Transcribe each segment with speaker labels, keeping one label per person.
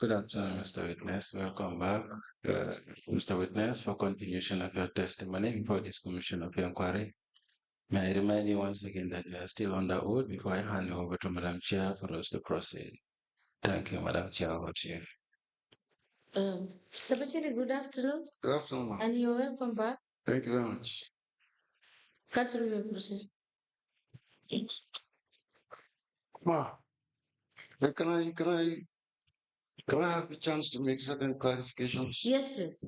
Speaker 1: Good afternoon, Mr. Witness. Welcome back, Mr. Witness, for continuation of your testimony before this commission of inquiry. May I remind you once again that you are still on the oath before I hand you over to Madam Chair for us to proceed. Thank you, Madam Chair. Over to you.
Speaker 2: Mr. Bachili, good afternoon,
Speaker 1: Good afternoon, ma'am.
Speaker 2: and you're welcome back.
Speaker 1: Thank you very much.
Speaker 2: Continue, proceed.
Speaker 1: Ma, can I have a chance to make certain clarifications?
Speaker 2: Yes, please.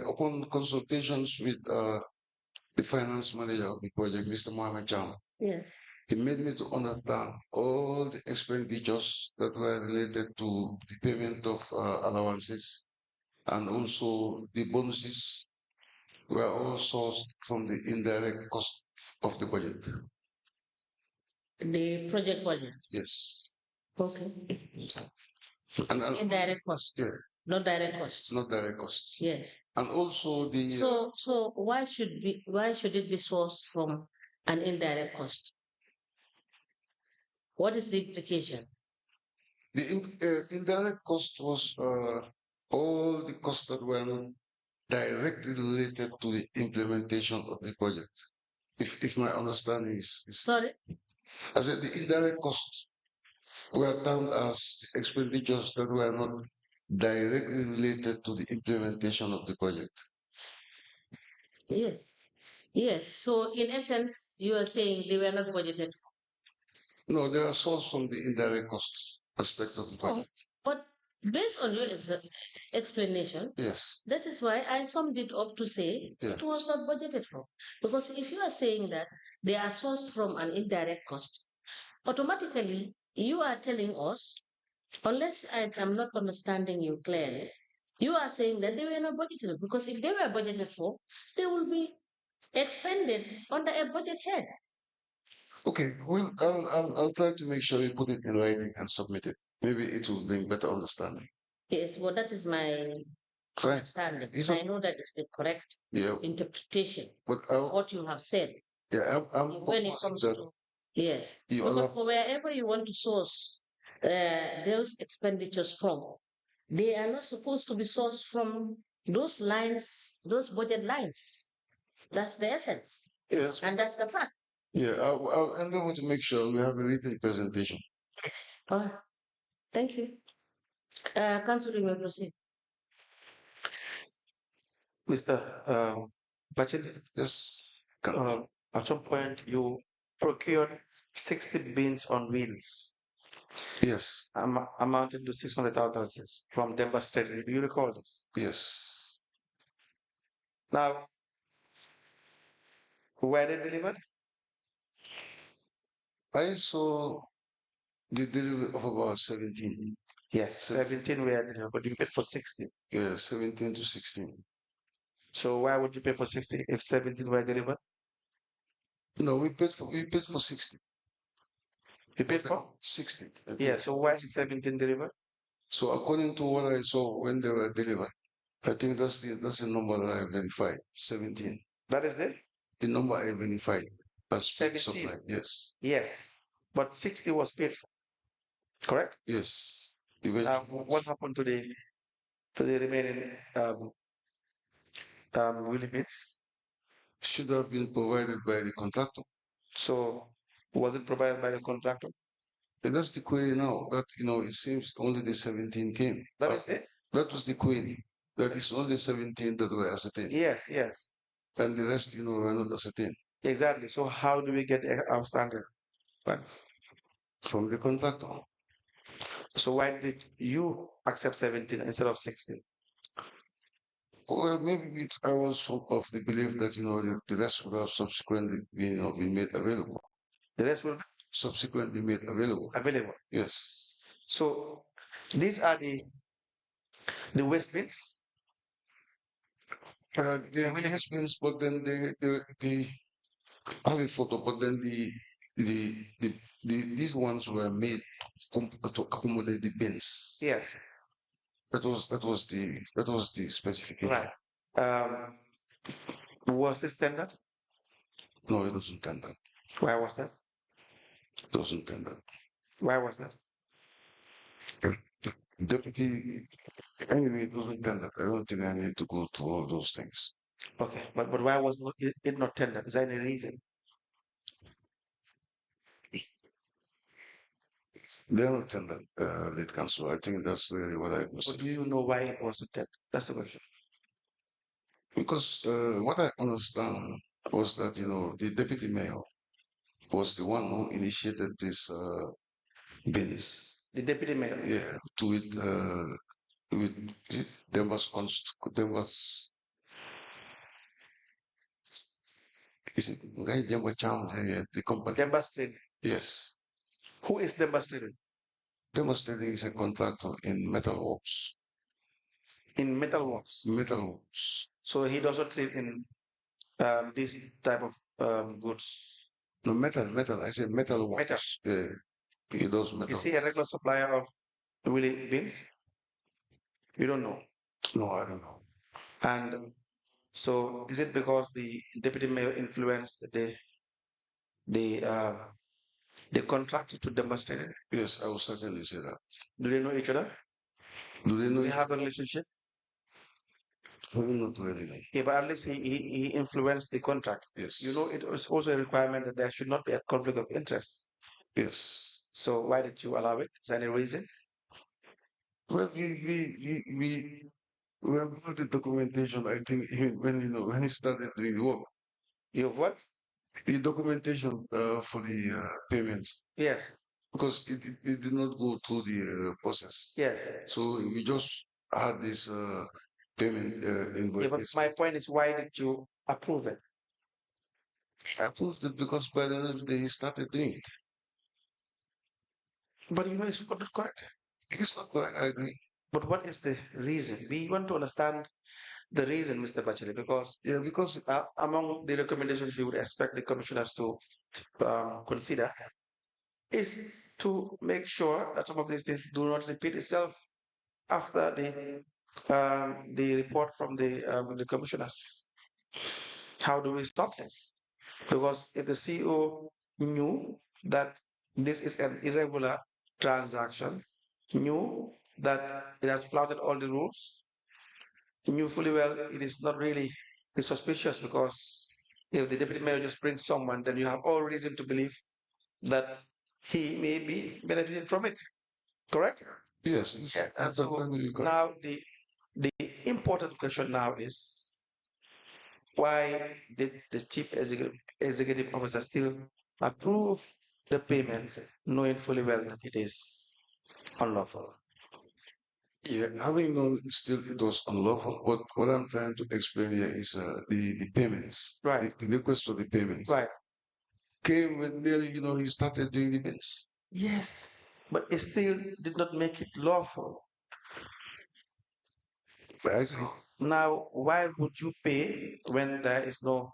Speaker 1: Upon consultations with the finance manager of the project, Mr. Mohamed Cham,
Speaker 2: Yes.
Speaker 1: he made me to understand all the expenditures that were related to the payment of allowances and also the bonuses were all sourced from the indirect cost of the budget.
Speaker 2: The project budget.
Speaker 1: Yes.
Speaker 2: Okay.
Speaker 1: And
Speaker 2: Indirect cost.
Speaker 1: yeah,
Speaker 2: Not direct cost.
Speaker 1: not direct costs.
Speaker 2: Yes.
Speaker 1: And also the
Speaker 2: So why should it be sourced from an indirect cost? What is the implication?
Speaker 1: indirect cost was all the costs that were not directly related to the implementation of the project. If my understanding is
Speaker 2: Sorry?
Speaker 1: I said the indirect costs were termed as expenditures that were not directly related to the implementation of the project.
Speaker 2: Yeah. Yes. So in essence, you are saying they were not budgeted for.
Speaker 1: No, they are sourced from the indirect costs aspect of the project.
Speaker 2: But based on your explanation,
Speaker 1: Yes.
Speaker 2: that is why I summed it up to say
Speaker 1: Yeah.
Speaker 2: it was not budgeted for. Because if you are saying that they are sourced from an indirect cost, automatically you are telling us, unless I am not understanding you clearly, you are saying that they were not budgeted. Because if they were budgeted for, they will be expended under a budget head.
Speaker 1: Okay. Well, I'll try to make sure we put it in writing and submit it. Maybe it will bring better understanding.
Speaker 2: Yes, well, that is my
Speaker 1: Fine.
Speaker 2: understanding.
Speaker 1: It's
Speaker 2: And I know that is the correct
Speaker 1: Yeah.
Speaker 2: interpretation
Speaker 1: But
Speaker 2: of what you have said.
Speaker 1: I'm
Speaker 2: When it
Speaker 1: proposing
Speaker 2: comes
Speaker 1: that
Speaker 2: to, yes,
Speaker 1: you
Speaker 2: because
Speaker 1: allow.
Speaker 2: for wherever you want to source those expenditures from, they are not supposed to be sourced from those lines, those budget lines. That's the essence,
Speaker 1: Yes.
Speaker 2: and that's the fact.
Speaker 1: Yeah. I'll endeavor to make sure we have a written presentation.
Speaker 2: Yes. Thank you. Council, you may proceed.
Speaker 3: Mr. Bacheli,
Speaker 1: Yes.
Speaker 3: at some point you procured 60 bins on wheels,
Speaker 1: Yes.
Speaker 3: amounting to $600,000 from Denver State. Do you recall this?
Speaker 1: Yes.
Speaker 3: Now, were they delivered?
Speaker 1: I saw the delivery of about 17.
Speaker 3: Yes, 17 were delivered, but you paid for 60.
Speaker 1: Yeah, 17 to 16.
Speaker 3: So why would you pay for 60 if 17 were delivered?
Speaker 1: No, we paid for 60.
Speaker 3: You paid for?
Speaker 1: 60.
Speaker 3: Yeah, so why is 17 delivered?
Speaker 1: So according to what I saw when they were delivered, I think that's the number that I verified. 17.
Speaker 3: That is
Speaker 1: the number I verified. That's
Speaker 3: 17.
Speaker 1: supply. Yes.
Speaker 3: Yes, but 60 was paid for, correct?
Speaker 1: Yes.
Speaker 3: What happened to the remaining wheelie bins?
Speaker 1: Should have been provided by the contractor.
Speaker 3: So was it provided by the contractor?
Speaker 1: And that's the query now. That it seems only the 17 came.
Speaker 3: That is it?
Speaker 1: That was the query. That is only 17 that were ascertained.
Speaker 3: Yes, yes.
Speaker 1: And the rest, were not ascertained.
Speaker 3: Exactly. So how do we get outstanding?
Speaker 1: From the contractor.
Speaker 3: So why did you accept 17 instead of 16?
Speaker 1: Well, maybe I was of the belief that the rest would have subsequently been made available.
Speaker 3: The rest will be
Speaker 1: Subsequently made available.
Speaker 3: available.
Speaker 1: Yes.
Speaker 3: So these are the waste bins.
Speaker 1: The waste bins, but then the I have a photo, but then these ones were made to accommodate the bins.
Speaker 3: Yes.
Speaker 1: That was the specification.
Speaker 3: Right. Was this tendered?
Speaker 1: No, it wasn't tendered.
Speaker 3: Why was that?
Speaker 1: It wasn't tendered.
Speaker 3: Why was that?
Speaker 1: Deputy, anyway, it wasn't tender. I don't think I need to go through all those things.
Speaker 3: Okay, but why was it not tendered? Is there any reason?
Speaker 1: They are not tender, lead counsel. I think that's really what I was.
Speaker 3: But do you know why it wasn't tendered? That's the question.
Speaker 1: Because what I understand was that, the deputy mayor was the one who initiated this business.
Speaker 3: The deputy mayor.
Speaker 1: Yeah, to it, there was, is it Guy Jemba Cham, the company?
Speaker 3: Demonstrated.
Speaker 1: Yes.
Speaker 3: Who is demonstrated?
Speaker 1: Demonstrating is a contractor in metal works.
Speaker 3: In metal works.
Speaker 1: Metal works.
Speaker 3: So he doesn't trade in this type of goods.
Speaker 1: No, metal. I said metal works. Yeah, he does metal.
Speaker 3: Is he a regular supplier of Willie beans? You don't know.
Speaker 1: No, I don't know.
Speaker 3: And so is it because the deputy mayor influenced the contractor to demonstrate it?
Speaker 1: Yes, I will certainly say that.
Speaker 3: Do they know each other?
Speaker 1: Do they know
Speaker 3: Do they have a relationship?
Speaker 1: Not really.
Speaker 3: Yeah, but at least he influenced the contract.
Speaker 1: Yes.
Speaker 3: You know, it was also a requirement that there should not be a conflict of interest.
Speaker 1: Yes.
Speaker 3: So why did you allow it? Is there any reason?
Speaker 1: Well, we have got the documentation. I think when he started doing the work,
Speaker 3: You have what?
Speaker 1: the documentation for the payments,
Speaker 3: Yes.
Speaker 1: because it did not go through the process.
Speaker 3: Yes.
Speaker 1: So we just had this payment
Speaker 3: Yeah, but
Speaker 1: invoice.
Speaker 3: my point is, why did you approve it?
Speaker 1: I approved it because by the end of the day he started doing it.
Speaker 3: But you know, it's not correct.
Speaker 1: It's not correct, I agree.
Speaker 3: But what is the reason? We want to understand the reason, Mr. Bacheli, because
Speaker 1: Yeah, because
Speaker 3: among the recommendations we would expect the commissioners to consider is to make sure that some of these things do not repeat itself after the report from the commissioners. How do we stop this? Because if the CEO knew that this is an irregular transaction, knew that it has flouted all the rules, knew fully well it is not really suspicious, because if the deputy mayor just brings someone, then you have all reason to believe that he may be benefiting from it. Correct?
Speaker 1: yes.
Speaker 3: Yeah. And so now the important question now is, why did the chief executive officer still approve the payments, knowing fully well that it is unlawful?
Speaker 1: Yeah, having known still it was unlawful. What I'm trying to explain here is the payments.
Speaker 3: Right.
Speaker 1: The request for the payments.
Speaker 3: Right.
Speaker 1: Came when nearly, he started doing the business.
Speaker 3: Yes, but it still did not make it lawful.
Speaker 1: Right.
Speaker 3: Now, why would you pay when there is no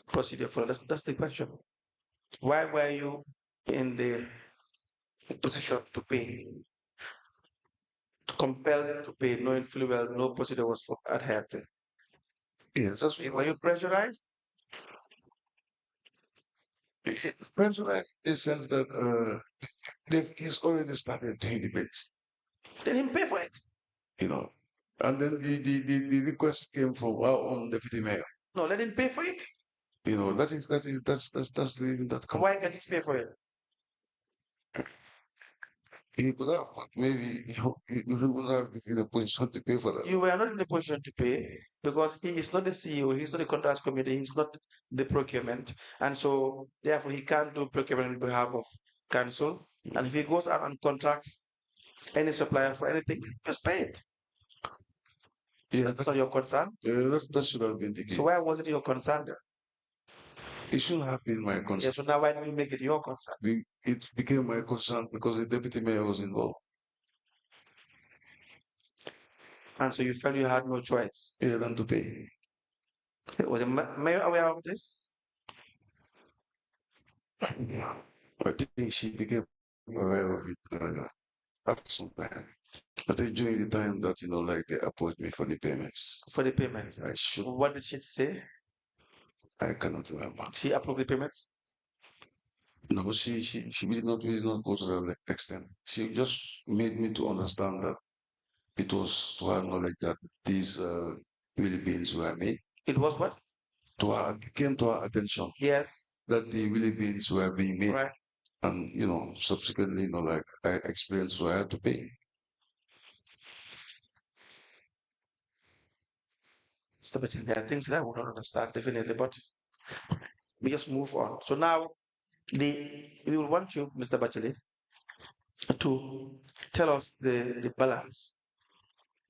Speaker 3: procedure for it? That's the question. Why were you in the position to pay, compelled to pay, knowing fully well no procedure was adhered to?
Speaker 1: Yes, that's
Speaker 3: Were you pressurized?
Speaker 1: pressurized in the sense that he's already started doing the business.
Speaker 3: Let him pay for it.
Speaker 1: And then the request came from our own deputy mayor.
Speaker 3: No, let him pay for it.
Speaker 1: That's the reason that comes.
Speaker 3: Why can't he pay for it?
Speaker 1: He could have, but maybe he would have been in a position to pay for that.
Speaker 3: You were not in a position to pay because he is not the CEO, he's not the contracts committee, he's not the procurement. And so therefore he can't do procurement on behalf of council. And if he goes out and contracts any supplier for anything, just pay it.
Speaker 1: Yeah,
Speaker 3: That's not your concern.
Speaker 1: That should have been the case.
Speaker 3: So why was it your concern then?
Speaker 1: It shouldn't have been my concern.
Speaker 3: Yeah, so now why do you make it your concern?
Speaker 1: It became my concern because the deputy mayor was involved.
Speaker 3: And so you felt you had no choice.
Speaker 1: Yeah, than to pay.
Speaker 3: Was the mayor aware of this?
Speaker 1: I think she became aware of it after some time. I think during the time that, they approached me for the payments.
Speaker 3: For the payments.
Speaker 1: I should.
Speaker 3: What did she say?
Speaker 1: I cannot remember.
Speaker 3: She approved the payments?
Speaker 1: No, she did not go to that extent. She just made me to understand that
Speaker 4: it was to our knowledge that these wheelie bins were made.
Speaker 3: It was what?
Speaker 4: It came to our attention
Speaker 3: Yes.
Speaker 4: that the wheelie bins were being made.
Speaker 3: Right.
Speaker 4: And, subsequently, like I experienced, so I had to pay.
Speaker 3: There are things that I would not understand, definitely, but we just move on. So now, we will want you, Mr. Bacheli, to tell us the balance.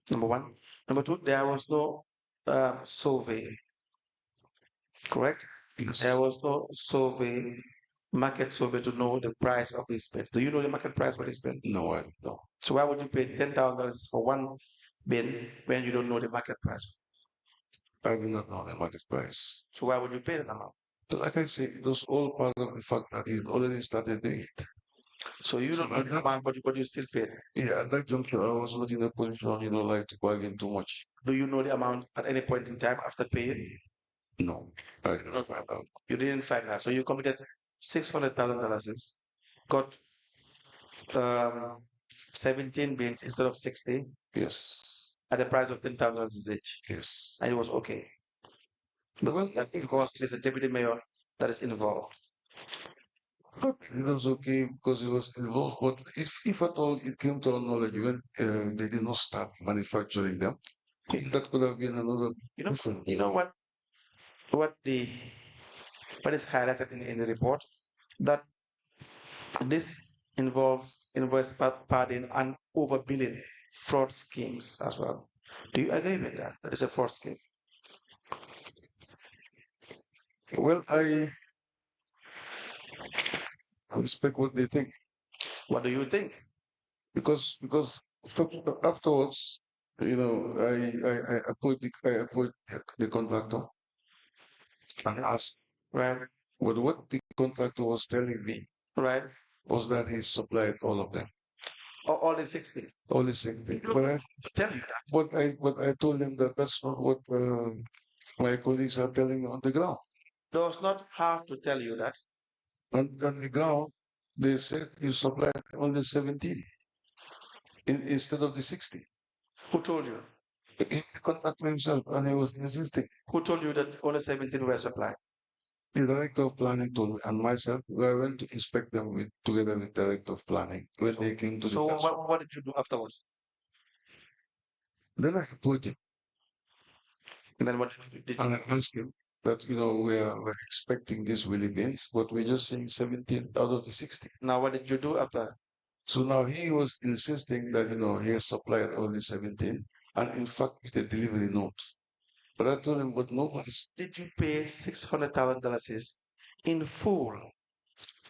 Speaker 3: Number one. Number two, there was no survey, correct?
Speaker 4: Yes.
Speaker 3: There was no survey, market survey to know the price of this bin. Do you know the market price for this bin?
Speaker 4: No, I no.
Speaker 3: So why would you pay $10,000 for one bin when you don't know the market price?
Speaker 4: I do not know the market price.
Speaker 3: So why would you pay that amount?
Speaker 4: But like I say, it was all part of the fact that he's already started doing it.
Speaker 3: So you don't know the amount, but you still pay.
Speaker 4: Yeah, at that juncture, I was not in a position, like to bargain too much.
Speaker 3: Do you know the amount at any point in time after paying?
Speaker 4: No, I did not find out.
Speaker 3: You didn't find out. So you committed $600,000, got 17 bins instead of 60
Speaker 4: Yes,
Speaker 3: at the price of $10,000 each.
Speaker 4: yes.
Speaker 3: And it was okay. Because there's a deputy mayor that is involved.
Speaker 4: It was okay because it was involved, but if at all it came to our knowledge when they did not start manufacturing them, that could have been another different.
Speaker 3: You know what is highlighted in the report? That this involves invoice padding and overbilling fraud schemes as well. Do you agree with that? That is a fraud scheme.
Speaker 4: Well, I respect what they think
Speaker 3: What do you think?
Speaker 4: because afterwards, I approached the contractor and asked,
Speaker 3: Right,
Speaker 4: well, what the contractor was telling me
Speaker 3: right.
Speaker 4: was that he supplied all of them,
Speaker 3: All the 60.
Speaker 4: all the same thing.
Speaker 3: To tell you that.
Speaker 4: But I told him that that's not what my colleagues are telling me on the ground.
Speaker 3: Does not have to tell you that.
Speaker 4: On the ground, they said you supplied only 17 instead of the 60.
Speaker 3: Who told you?
Speaker 4: He contacted himself and he was insisting.
Speaker 3: Who told you that only 17 were supplied?
Speaker 4: The director of planning told me and myself, I went to inspect them together with the director of planning when they came to the
Speaker 3: So
Speaker 4: council.
Speaker 3: what did you do afterwards?
Speaker 4: Then I approached him
Speaker 3: And then what did
Speaker 4: and I asked him that, we're expecting these willy bins, but we're just saying 17 out of the 60.
Speaker 3: Now what did you do after?
Speaker 4: So now he was insisting that, he has supplied only 17 and in fact with a delivery note. But I told him, but nobody's.
Speaker 3: Did you pay $600,000 in full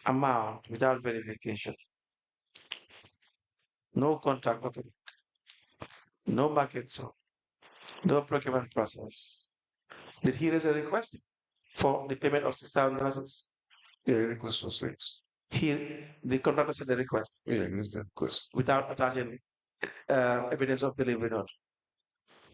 Speaker 3: amount without verification? No contract document, no market so, no procurement process. Did he raise a request for the payment of $6,000?
Speaker 4: Yeah, the request was raised.
Speaker 3: The contractor said the request
Speaker 4: Yeah, it was the request.
Speaker 3: without attaching evidence of delivery note.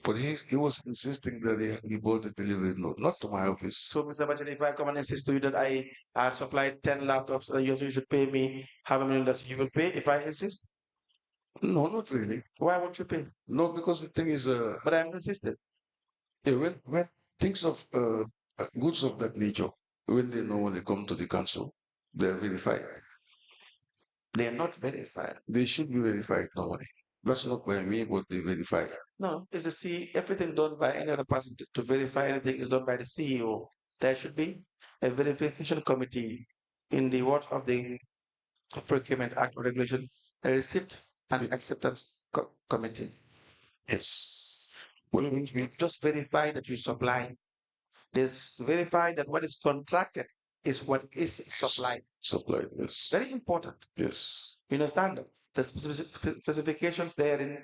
Speaker 4: But he was insisting that he bought the delivery note, not to my office.
Speaker 3: So, Mr. Bachelor, if I come and insist to you that I had supplied 10 laptops and you should pay me $500,000, you will pay if I insist?
Speaker 4: No, not really.
Speaker 3: Why won't you pay?
Speaker 4: No, because the thing is,
Speaker 3: But I'm insisted.
Speaker 4: yeah, when things of goods of that nature, when they normally come to the council, they're verified.
Speaker 3: They are not verified.
Speaker 4: They should be verified normally. That's not by me, but they verify.
Speaker 3: No, it's the everything done by any other person to verify anything is done by the CEO. There should be a verification committee in the words of the Procurement Act or Regulation, a receipt and acceptance committee.
Speaker 4: Yes.
Speaker 3: Well, we just verify that you supply. This verify that what is contracted is what is supplied.
Speaker 4: Supplied, yes.
Speaker 3: Very important.
Speaker 4: Yes.
Speaker 3: You understand that the specifications therein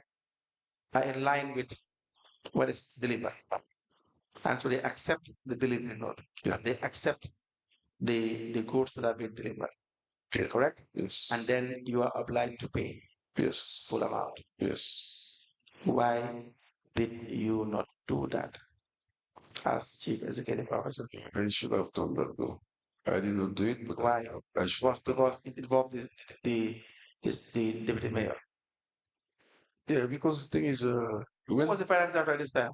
Speaker 3: are in line with what is delivered. And so they accept the delivery note.
Speaker 4: Yeah.
Speaker 3: They accept the goods that have been delivered.
Speaker 4: Yeah.
Speaker 3: Correct?
Speaker 4: Yes.
Speaker 3: And then you are obliged to pay
Speaker 4: Yes.
Speaker 3: full amount.
Speaker 4: Yes.
Speaker 3: Why did you not do that as chief executive officer?
Speaker 4: I should have done that though. I did not do it, but
Speaker 3: Why?
Speaker 4: I should.
Speaker 3: Because it involved the deputy mayor.
Speaker 4: Yeah, because the thing is,
Speaker 3: Who
Speaker 4: when
Speaker 3: was the finance director at this time?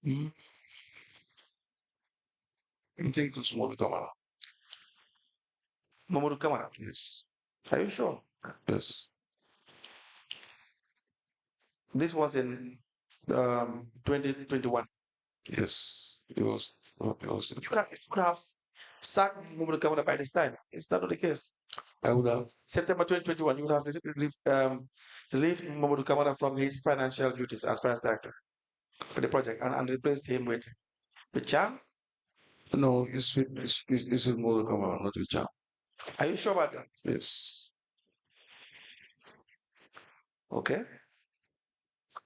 Speaker 4: mm, I think it's more Kamala.
Speaker 3: Mamoudou Kamara.
Speaker 4: Yes,
Speaker 3: Are you sure?
Speaker 4: yes,
Speaker 3: This was in 2021.
Speaker 4: yes. It was.
Speaker 3: You could have sacked Mamoudou Kamara by this time. Is that not the case?
Speaker 4: I would have.
Speaker 3: September 2021, you would have relieved Mamoudou Kamara from his financial duties as finance director for the project and replaced him with Cham.
Speaker 4: No, it's with more Kamala, not with Jam.
Speaker 3: Are you sure about that?
Speaker 4: Yes.
Speaker 3: Okay.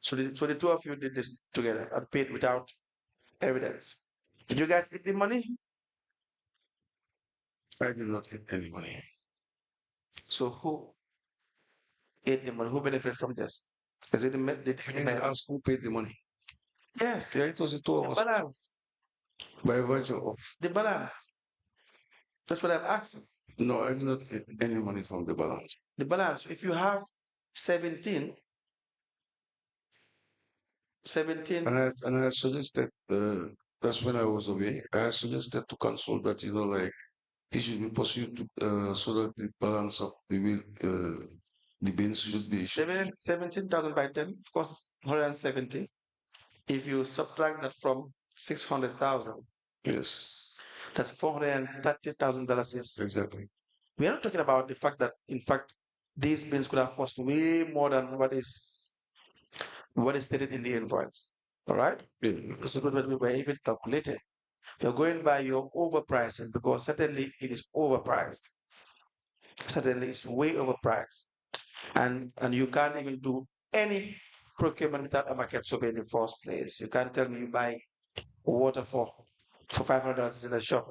Speaker 3: So the two of you did this together and paid without evidence. Did you guys get the money?
Speaker 4: I did not get any money.
Speaker 3: So who ate the money? Who benefited from this? Is it
Speaker 4: I didn't ask who paid the money.
Speaker 3: Yes.
Speaker 4: Yeah, it was the two of
Speaker 3: The
Speaker 4: us
Speaker 3: balance.
Speaker 4: by virtue of.
Speaker 3: The balance. That's what I'm asking.
Speaker 4: No, I did not get any money from the balance.
Speaker 3: The balance. If you have 17, 17,
Speaker 4: And I suggested, that's when I was away. I suggested to council that like it should be pursued so that the balance of the bins should be.
Speaker 3: 17,000 by 10, of course, 170. If you subtract that from 600,000,
Speaker 4: Yes,
Speaker 3: that's $430,000.
Speaker 4: exactly.
Speaker 3: We are not talking about the fact that, in fact, these bins could have cost way more than what is stated in the invoice. All right?
Speaker 4: Yeah.
Speaker 3: This is what we were even calculating. You're going by your overpricing because certainly it is overpriced. Certainly it's way overpriced. And you can't even do any procurement without a market survey in the first place. You can't tell me you buy water for $500 in a shop.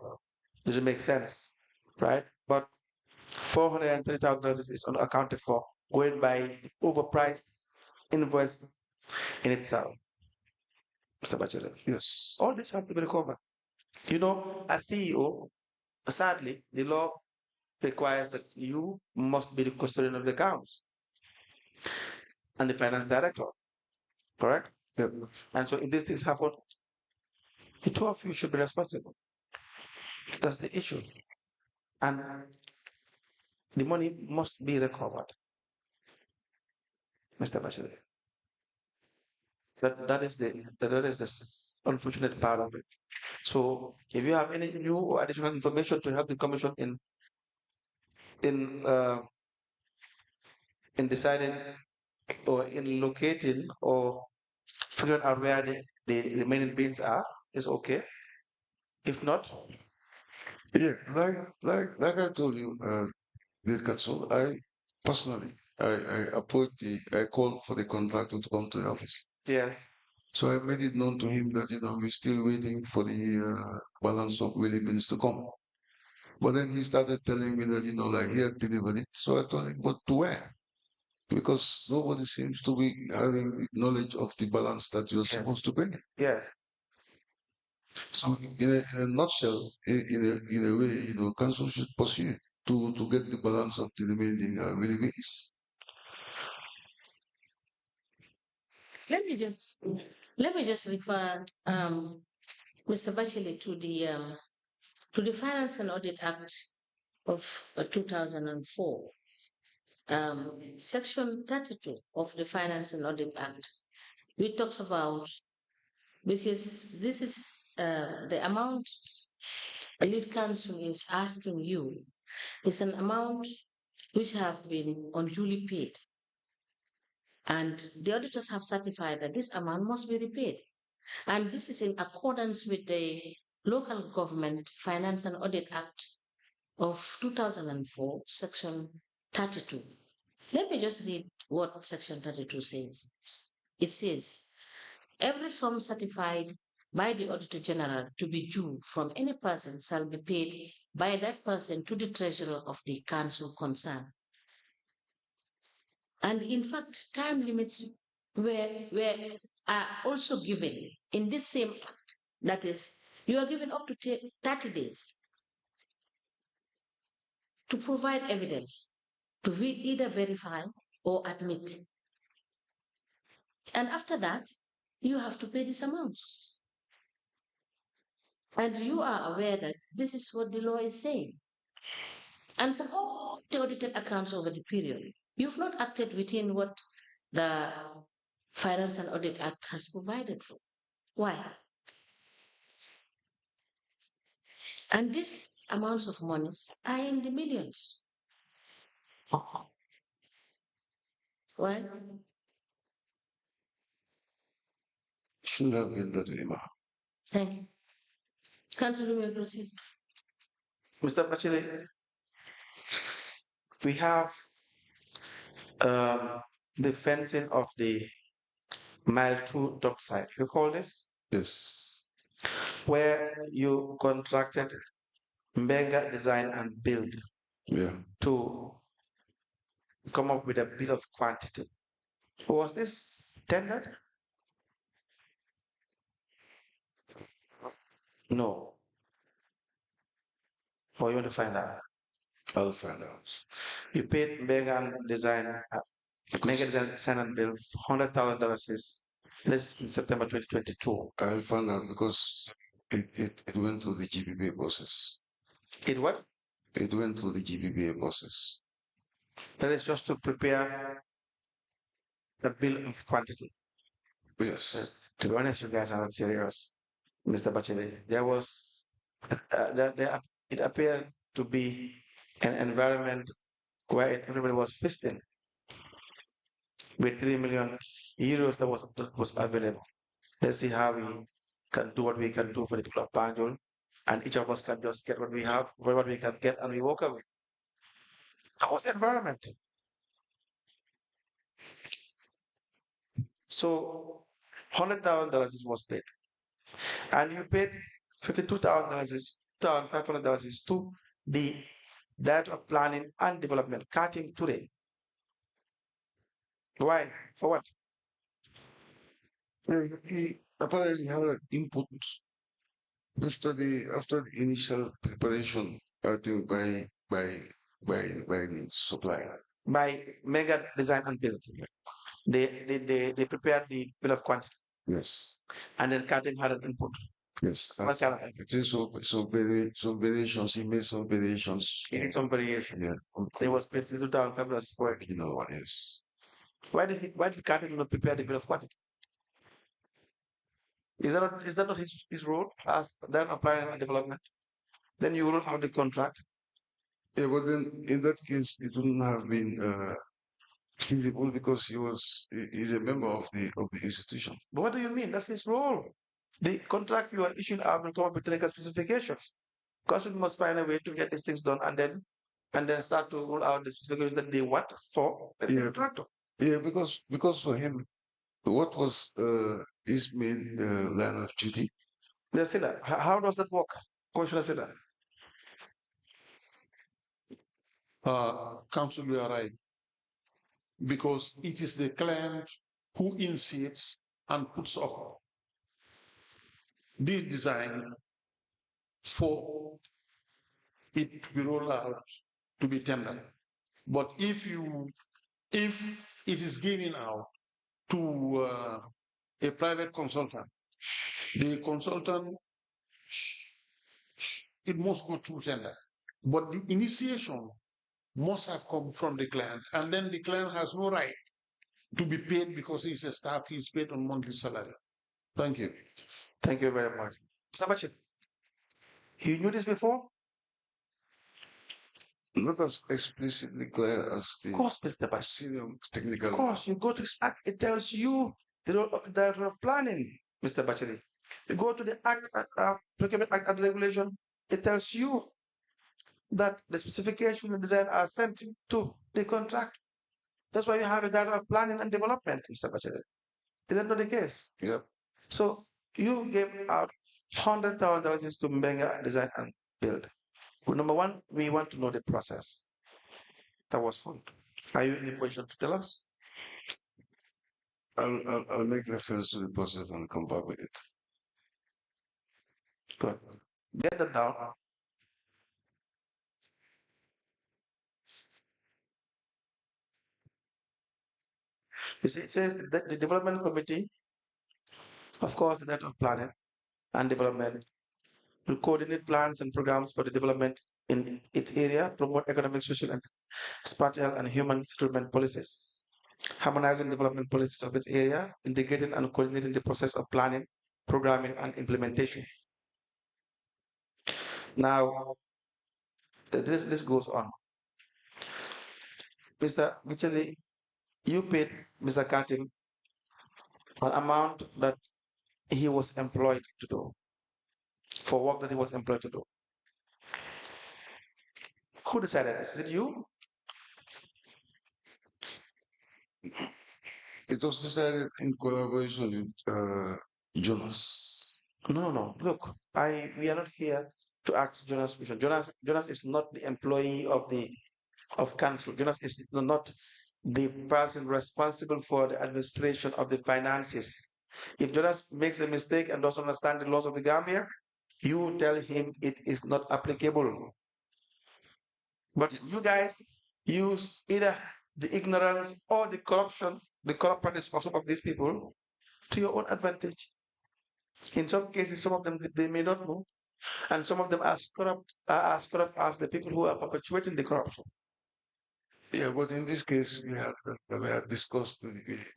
Speaker 3: Doesn't make sense, right? But $430,000 is unaccounted for, going by the overpriced invoice in itself. Mr. Bachelor,
Speaker 4: Yes.
Speaker 3: all this have to be recovered. As CEO, sadly, the law requires that you must be the custodian of the accounts and the finance director, correct?
Speaker 4: Yep.
Speaker 3: And so if these things happen, the two of you should be responsible. That's the issue. And the money must be recovered, Mr. Bachelor. That is the unfortunate part of it. So if you have any new or additional information to help the commission in uh, in deciding or in locating or figuring out where the remaining bins are, is okay. If not,
Speaker 4: Yeah, like I told you, Bill Katsu, I personally, I called for the contractor to come to the office.
Speaker 3: yes,
Speaker 4: So I made it known to him that, we're still waiting for the balance of Willie Beans to come. But then he started telling me that, like he had delivered it. So I told him, but to where? Because nobody seems to be having knowledge of the balance that you're
Speaker 3: yes,
Speaker 4: supposed to bring.
Speaker 3: yes.
Speaker 4: So in a nutshell, in a way, council should pursue to get the balance of the remaining Willie Beans.
Speaker 2: Let me just refer Mr. Bachelor to the Finance and Audit Act of 2004. Section 32 of the Finance and Audit Act, which talks about, because this is the amount a lead counsel is asking you is an amount which have been unduly paid. And the auditors have certified that this amount must be repaid. And this is in accordance with the Local Government Finance and Audit Act of 2004, Section 32. Let me just read what Section 32 says. It says, every sum certified by the Auditor General to be due from any person shall be paid by that person to the treasurer of the council concerned. And in fact, time limits are also given in this same act. That is, you are given up to 30 days to provide evidence, to either verify or admit And after that, you have to pay this amount. And you are aware that this is what the law is saying. And for all the audited accounts over the period, you've not acted within what the Finance and Audit Act has provided for. Why? And these amounts of monies are in the millions. Why?
Speaker 4: Should have been the dilemma.
Speaker 2: Thank you. Councillor, you may proceed.
Speaker 3: Mr. Bachile, we have the fencing of the Mile 2 dock site. You call this?
Speaker 4: Yes.
Speaker 3: Where you contracted Mega Design and Build
Speaker 4: Yeah.
Speaker 3: to come up with a bill of quantity. Was this tendered? No. Or you want to find out?
Speaker 4: I'll find out.
Speaker 3: You paid Mega Design and Build $100,000 in September 2022.
Speaker 4: I'll find out because it went through the GBBA process.
Speaker 3: It what?
Speaker 4: It went through the GBBA process.
Speaker 3: That is just to prepare the bill of quantity.
Speaker 4: Yes.
Speaker 3: To be honest, you guys are not serious, Mr. Bachelet. There was, it appeared to be an environment where everybody was feasting with 3 million euros that was available. Let's see how we can do what we can do for the people of Banjul, and each of us can just get what we have, what we can get, and we walk away. That was the environment. So $100,000 was paid, and you paid $52,000, $2,500 to the Director of Planning and Development, Katim today. Why? For what?
Speaker 4: He apparently had an input after the initial preparation, I think by the supplier.
Speaker 3: By Mega Design and Build. They prepared the bill of quantity.
Speaker 4: Yes.
Speaker 3: And then Katim had an input.
Speaker 4: Yes.
Speaker 3: What kind of
Speaker 4: It is some variations. He made some variations.
Speaker 3: He did some variation.
Speaker 4: Yeah.
Speaker 3: It was paid $52,500 for it.
Speaker 4: You know, yes.
Speaker 3: Why did Katim not prepare the bill of quantity? Is that not his role as then applying and development? Then you rule out the contract.
Speaker 4: Yeah, but then in that case, it wouldn't have been feasible because he's a member of the institution.
Speaker 3: But what do you mean? That's his role. The contract you are issuing out will come up with technical specifications. Customer must find a way to get these things done and then start to roll out the specifications that they want for the contractor.
Speaker 4: Yeah, because for him, what was his main line of duty?
Speaker 3: How does that work? Commissioner Silla.
Speaker 5: Council will arrive because it is the client who initiates and puts up the design for it to be rolled out to be tendered. But if it is given out to a private consultant, the consultant it must go through tender. But the initiation must have come from the client, and then the client has no right to be paid because he's a staff, he's paid on monthly salary. Thank you.
Speaker 3: Thank you very much. Mr. You knew this before?
Speaker 4: Not as explicitly clear as the
Speaker 3: Of course, Mr. Bachit.
Speaker 4: senior technical.
Speaker 3: Of course, you go to this act, it tells you the role of the Director of Planning, Mr. Bacheli. You go to the Act, Procurement Act and Regulation, it tells you that the specification and design are sent to the contract. That's why you have a Director of Planning and Development, Mr. Bacheli. Is that not the case?
Speaker 4: Yep.
Speaker 3: So you gave out $100,000 to Mega Design and Build. Well, number one, we want to know the process that was found. Are you in a position to tell us?
Speaker 4: I'll make reference to the process and come back with it.
Speaker 3: Good. Get that down. You see, it says that the development committee, of course, that of planning and development, will coordinate plans and programs for the development in its area, promote economic, social, and spatial and human settlement policies, harmonizing development policies of its area, integrating and coordinating the process of planning, programming, and implementation. Now, this goes on. Mr. Mitchell, you paid Mr. Katim an amount that he was employed to do, for work that he was employed to do. Who decided this? Is it you?
Speaker 4: It was decided in collaboration with Jonas.
Speaker 3: No. Look, we are not here to ask Jonas question. Jonas is not the employee of council. Jonas is not the person responsible for the administration of the finances. If Jonas makes a mistake and doesn't understand the laws of the Gambia, you tell him it is not applicable. But you guys use either the ignorance or the corruption, the corrupt practice of some of these people to your own advantage. In some cases, some of them they may not know, and some of them are as corrupt as the people who are perpetuating the corruption.
Speaker 4: Yeah, but in this case, we had discussed.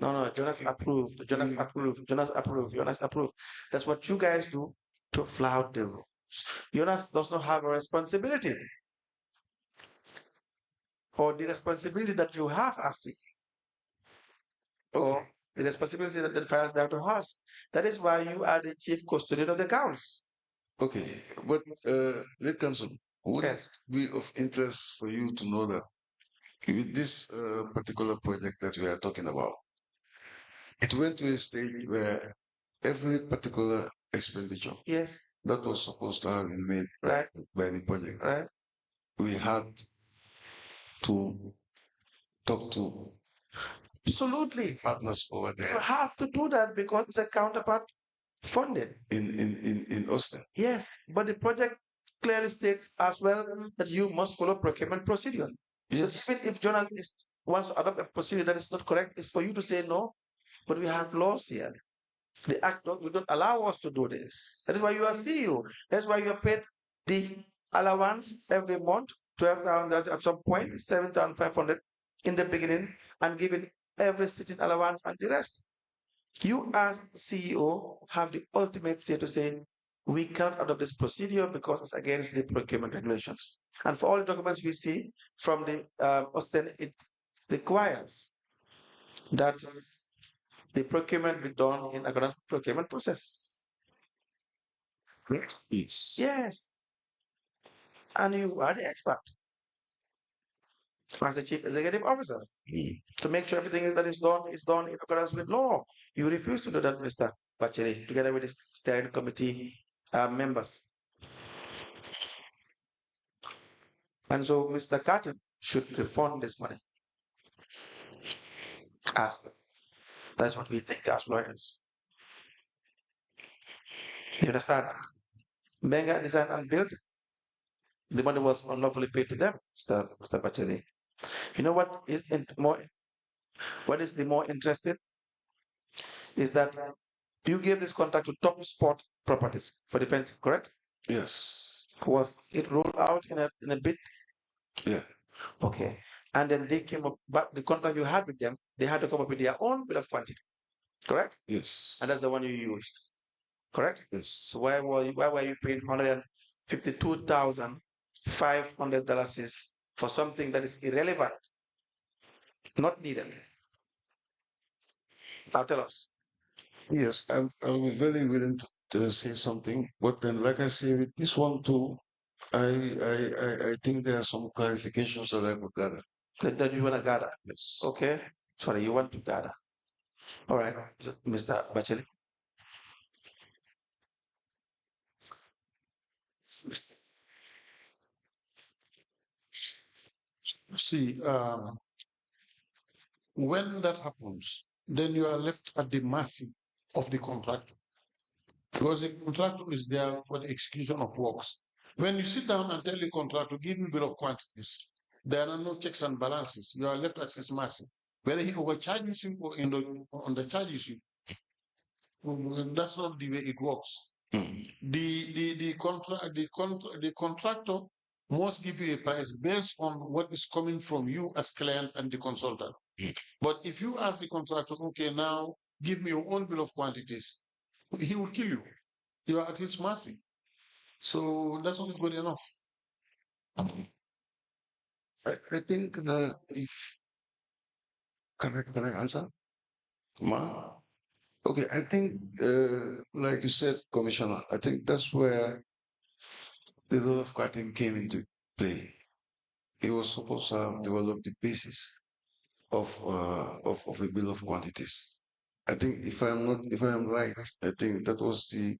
Speaker 3: No, Jonas approved. Jonas approved. Jonas approved. Jonas approved. That's what you guys do to flout the rules. Jonas does not have a responsibility, or the responsibility that you have as or the responsibility that the finance director has. That is why you are the chief custodian of the accounts.
Speaker 4: Okay, but let counsel, would
Speaker 3: Yes.
Speaker 4: it be of interest for you to know that with this particular project that we are talking about, it went to a stage where every particular expenditure
Speaker 3: Yes.
Speaker 4: that was supposed to have been made
Speaker 3: Right.
Speaker 4: by the project,
Speaker 3: Right.
Speaker 4: we had to talk to
Speaker 3: Absolutely.
Speaker 4: partners over
Speaker 3: You
Speaker 4: there
Speaker 3: have to do that because it's a counterpart funded.
Speaker 4: in Austin.
Speaker 3: Yes, but the project clearly states as well that you must follow procurement procedure.
Speaker 4: Yes.
Speaker 3: So even if Jonas wants to adopt a procedure that is not correct, it's for you to say no. But we have laws here. The act will not allow us to do this. That is why you are CEO. That's why you are paid the allowance every month, $12,000 at some point, 7,500 in the beginning, and given every sitting allowance and the rest. You as CEO have the ultimate say to say, we cannot adopt this procedure because it's against the procurement regulations. And for all the documents we see from the Austin, it requires that the procurement be done in accordance with procurement process. Correct?
Speaker 4: Yes.
Speaker 3: Yes. And you are the expert as the chief executive officer to make sure everything that is done in accordance with law. You refuse to do that, Mr. Batchily, together with the steering committee members. And so Mr. Carter should refund this money. Ask them. That's what we think as lawyers. You understand? Benga Design and Build, the money was unlawfully paid to them, Mr. Bacheli. You know what is the more interesting is that you gave this contract to Top Sport Properties for defense, correct?
Speaker 4: Yes.
Speaker 3: Was it rolled out in a bit?
Speaker 4: Yeah.
Speaker 3: Okay. And then they came up, but the contract you had with them, they had to come up with their own bill of quantity, correct?
Speaker 4: Yes.
Speaker 3: And that's the one you used, correct?
Speaker 4: Yes.
Speaker 3: So why were you paying $152,500 for something that is irrelevant, not needed? Now tell us.
Speaker 4: Yes, I'm very willing to say something, but then, like I say, with this one too, I think there are some clarifications that I could gather.
Speaker 3: That you want to gather.
Speaker 4: Yes.
Speaker 3: Okay. Sorry, you want to gather. All right, Mr. Bacheli.
Speaker 5: See, when that happens, then you are left at the mercy of the contractor. Because the contractor is there for the execution of works. When you sit down and tell the contractor, give me bill of quantities, there are no checks and balances. You are left at his mercy. Whether he overcharges you or undercharges you, that's not the way it works. The contractor must give you a price based on what is coming from you as client and the consultant. But if you ask the contractor, okay, now give me your own bill of quantities, he will kill you. You are at his mercy. So that's not good enough.
Speaker 4: I think if can I answer? Ma? Okay, I think like you said, Commissioner, I think that's where the law of cutting came into play. It was supposed to develop the basis of a bill of quantities. I think if I am right, I think that was the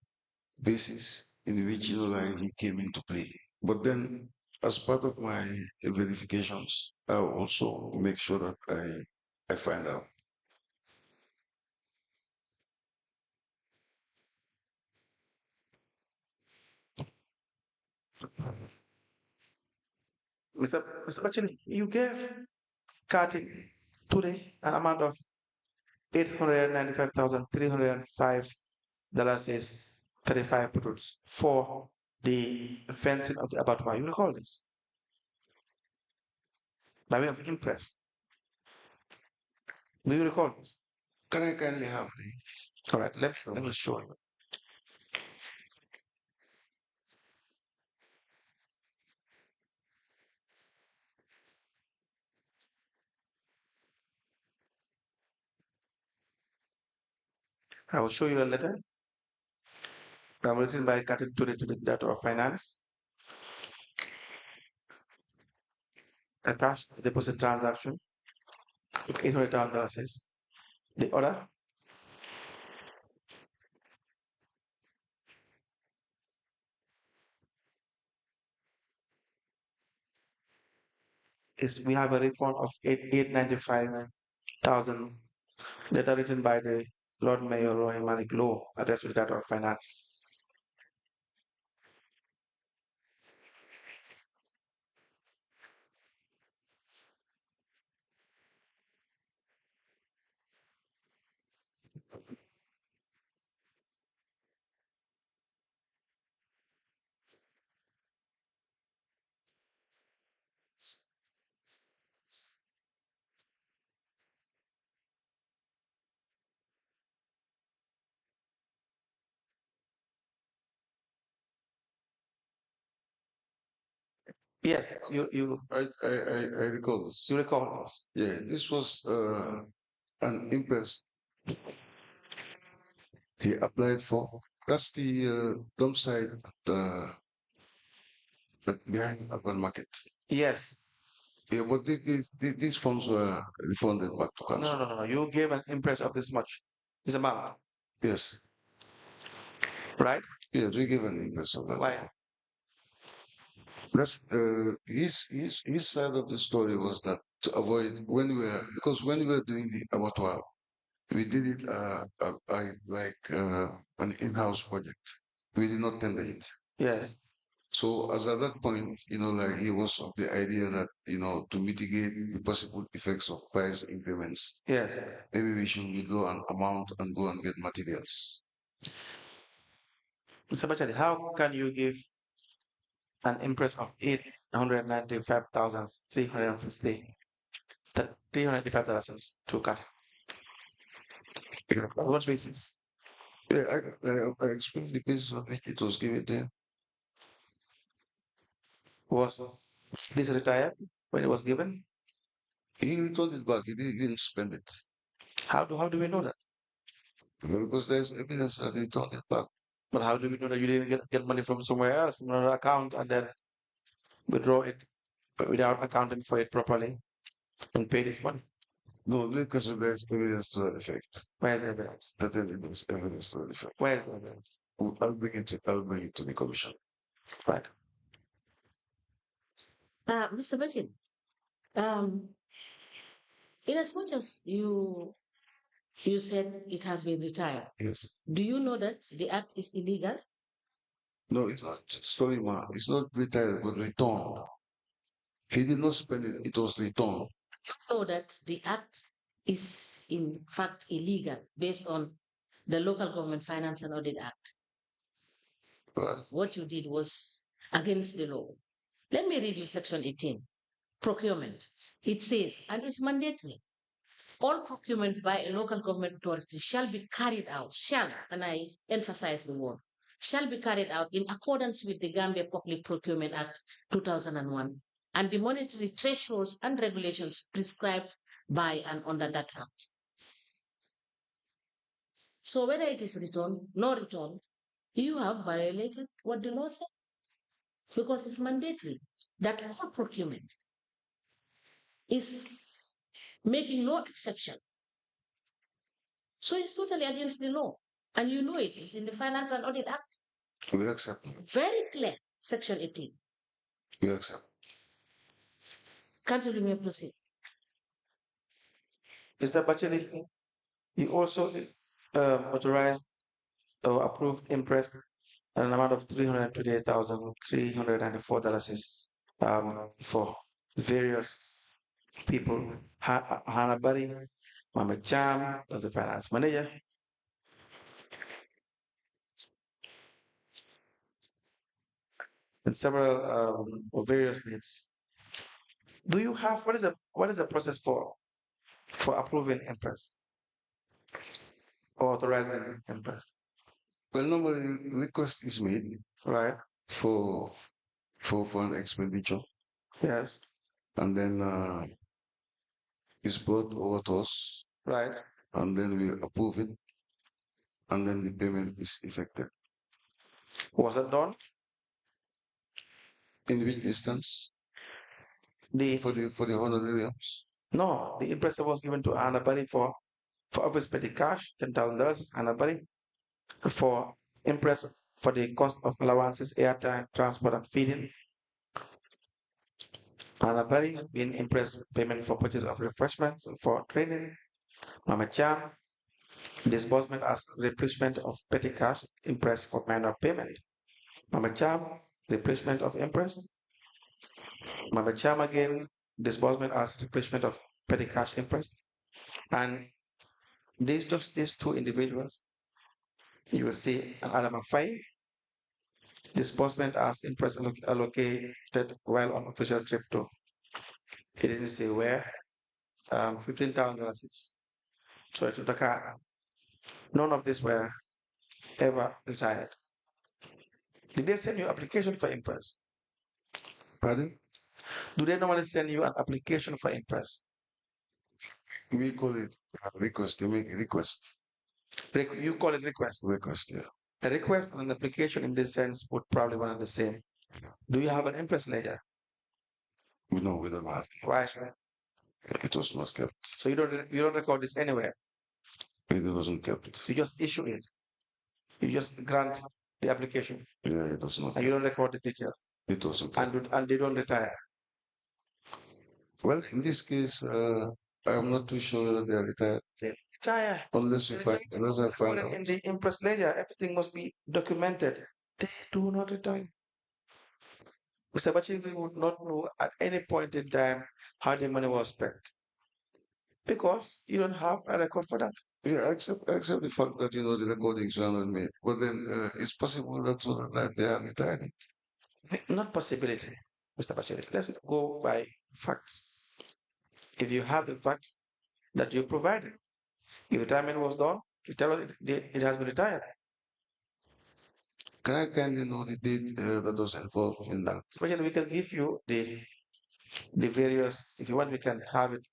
Speaker 4: basis in which he came into play. But then, as part of my verifications, I'll also make sure that I find out.
Speaker 3: Mr. Bachelor, you gave Kati today an amount of $895,305 is 35 products for the fencing of the abattoir. You recall this? By way of imprest. Do you recall this?
Speaker 4: Can I kindly have
Speaker 3: All right, let me show you. I will show you a letter written by Kati today to the Director of Finance. A cash deposit transaction with $800,000. The order is we have a refund of 895,000 letter written by the Lord Mayor Roy Malik Law addressed to the Director of Finance. Yes,
Speaker 4: I recall this.
Speaker 3: you recall this.
Speaker 4: Yeah, this was an imprest he applied for. That's the dump site behind urban market.
Speaker 3: Yes.
Speaker 4: Yeah, but these funds were refunded back to council.
Speaker 3: No. You gave an imprest of this much, this amount,
Speaker 4: Yes,
Speaker 3: right?
Speaker 4: yes, we gave an imprest of that.
Speaker 3: Why?
Speaker 4: That's his side of the story was that to avoid when we were doing the abattoir, we did it like an in-house project. We did not tender it.
Speaker 3: Yes.
Speaker 4: So as at that point, like he was of the idea that, to mitigate the possible effects of price increments,
Speaker 3: Yes.
Speaker 4: maybe we should withdraw an amount and go and get materials.
Speaker 3: Mr. Bachali, how can you give an imprest of 895,350 $395 to cut?
Speaker 4: Yeah,
Speaker 3: What basis?
Speaker 4: yeah, I explained the basis on which it was given there.
Speaker 3: Was this retired when it was given?
Speaker 4: He returned it back. He didn't spend it.
Speaker 3: How do we know that?
Speaker 4: Because there's evidence that he returned it back.
Speaker 3: But how do we know that you didn't get money from somewhere else, from another account, and then withdraw it without accounting for it properly and pay this money?
Speaker 4: No, because there's evidence to that effect.
Speaker 3: Where's the evidence?
Speaker 4: That evidence to that effect.
Speaker 3: Where's the evidence?
Speaker 4: I'll bring it to the commission.
Speaker 3: Right.
Speaker 2: Mr. Bajin, um, in as much as you said it has been retired,
Speaker 4: Yes.
Speaker 2: do you know that the act is illegal?
Speaker 4: No, it's not. Sorry, ma. It's not retired, but returned. He did not spend it. It was returned.
Speaker 2: You know that the act is in fact illegal based on the Local Government Finance and Audit Act.
Speaker 4: Well,
Speaker 2: What you did was against the law. Let me read you section 18, procurement. It says, and it's mandatory, all procurement by a local government authority shall be carried out, and I emphasize the word, shall be carried out in accordance with the Gambia Public Procurement Act 2001 and the monetary thresholds and regulations prescribed by and under that act. So whether it is return, no return, you have violated what the law says because it's mandatory that all procurement is making no exception. So it's totally against the law. And you know it is in the Finance and Audit Act.
Speaker 4: we accept.
Speaker 2: Very clear, section 18.
Speaker 4: We accept.
Speaker 2: Council, you may proceed.
Speaker 3: Mr. Bachelet, you also authorized or approved imprest an amount of $328,394 for various people. Hannah Barry, Mama Cham, as the finance manager. And several of various needs. Do you have what is the process for approving imprest or authorizing imprest?
Speaker 4: Well, normally request is made
Speaker 3: Right.
Speaker 4: for an expenditure,
Speaker 3: Yes.
Speaker 4: and then it's brought over to us,
Speaker 3: Right.
Speaker 4: and then we approve it, and then the payment is effected.
Speaker 3: Was it done?
Speaker 4: In which instance?
Speaker 3: The
Speaker 4: For the honorariums.
Speaker 3: No, the imprest was given to Anna Barry for office petty cash, $10,000, Anna Barry, for imprest for the cost of allowances, airtime, transport, and feeding. Anna Barry being imprest payment for purchase of refreshments for training. Mama Cham, disbursement as replacement of petty cash, imprest for minor payment. Mama Cham, replacement of imprest. Mama Cham again, disbursement as replacement of petty cash imprest. And these two individuals, you will see an element 5, disbursement as imprest allocated while on official trip to. It didn't say where. $15,000 to Dakar. None of these were ever retired. Did they send you application for imprest?
Speaker 4: Pardon?
Speaker 3: Do they normally send you an application for imprest?
Speaker 4: We call it request. You make a request.
Speaker 3: You call it request.
Speaker 4: Request, yeah.
Speaker 3: A request and an application in this sense would probably one and the same. Do you have an imprest ledger?
Speaker 4: No, we don't have.
Speaker 3: Why?
Speaker 4: It was not kept.
Speaker 3: So you don't record this anywhere.
Speaker 4: It wasn't kept.
Speaker 3: You just issue it. You just grant the application.
Speaker 4: Yeah, it was not.
Speaker 3: And you don't record the detail.
Speaker 4: It wasn't kept.
Speaker 3: And they don't retire.
Speaker 4: Well, in this case, I'm not too sure that they are retired.
Speaker 3: They retire.
Speaker 4: Unless I find out.
Speaker 3: In the imprest ledger, everything must be documented. They do not retire. Mr. Bachelet would not know at any point in time how the money was spent because you don't have a record for that.
Speaker 4: Yeah, except the fact that the recordings are not made. But then it's possible that they are retired.
Speaker 3: Not possibility, Mr. Bachelet. Let's go by facts. If you have the fact that you provided, if retirement was done, you tell us it has been retired.
Speaker 4: Can I kindly know the date that was involved in that?
Speaker 3: Especially, we can give you the various. If you want, we can have it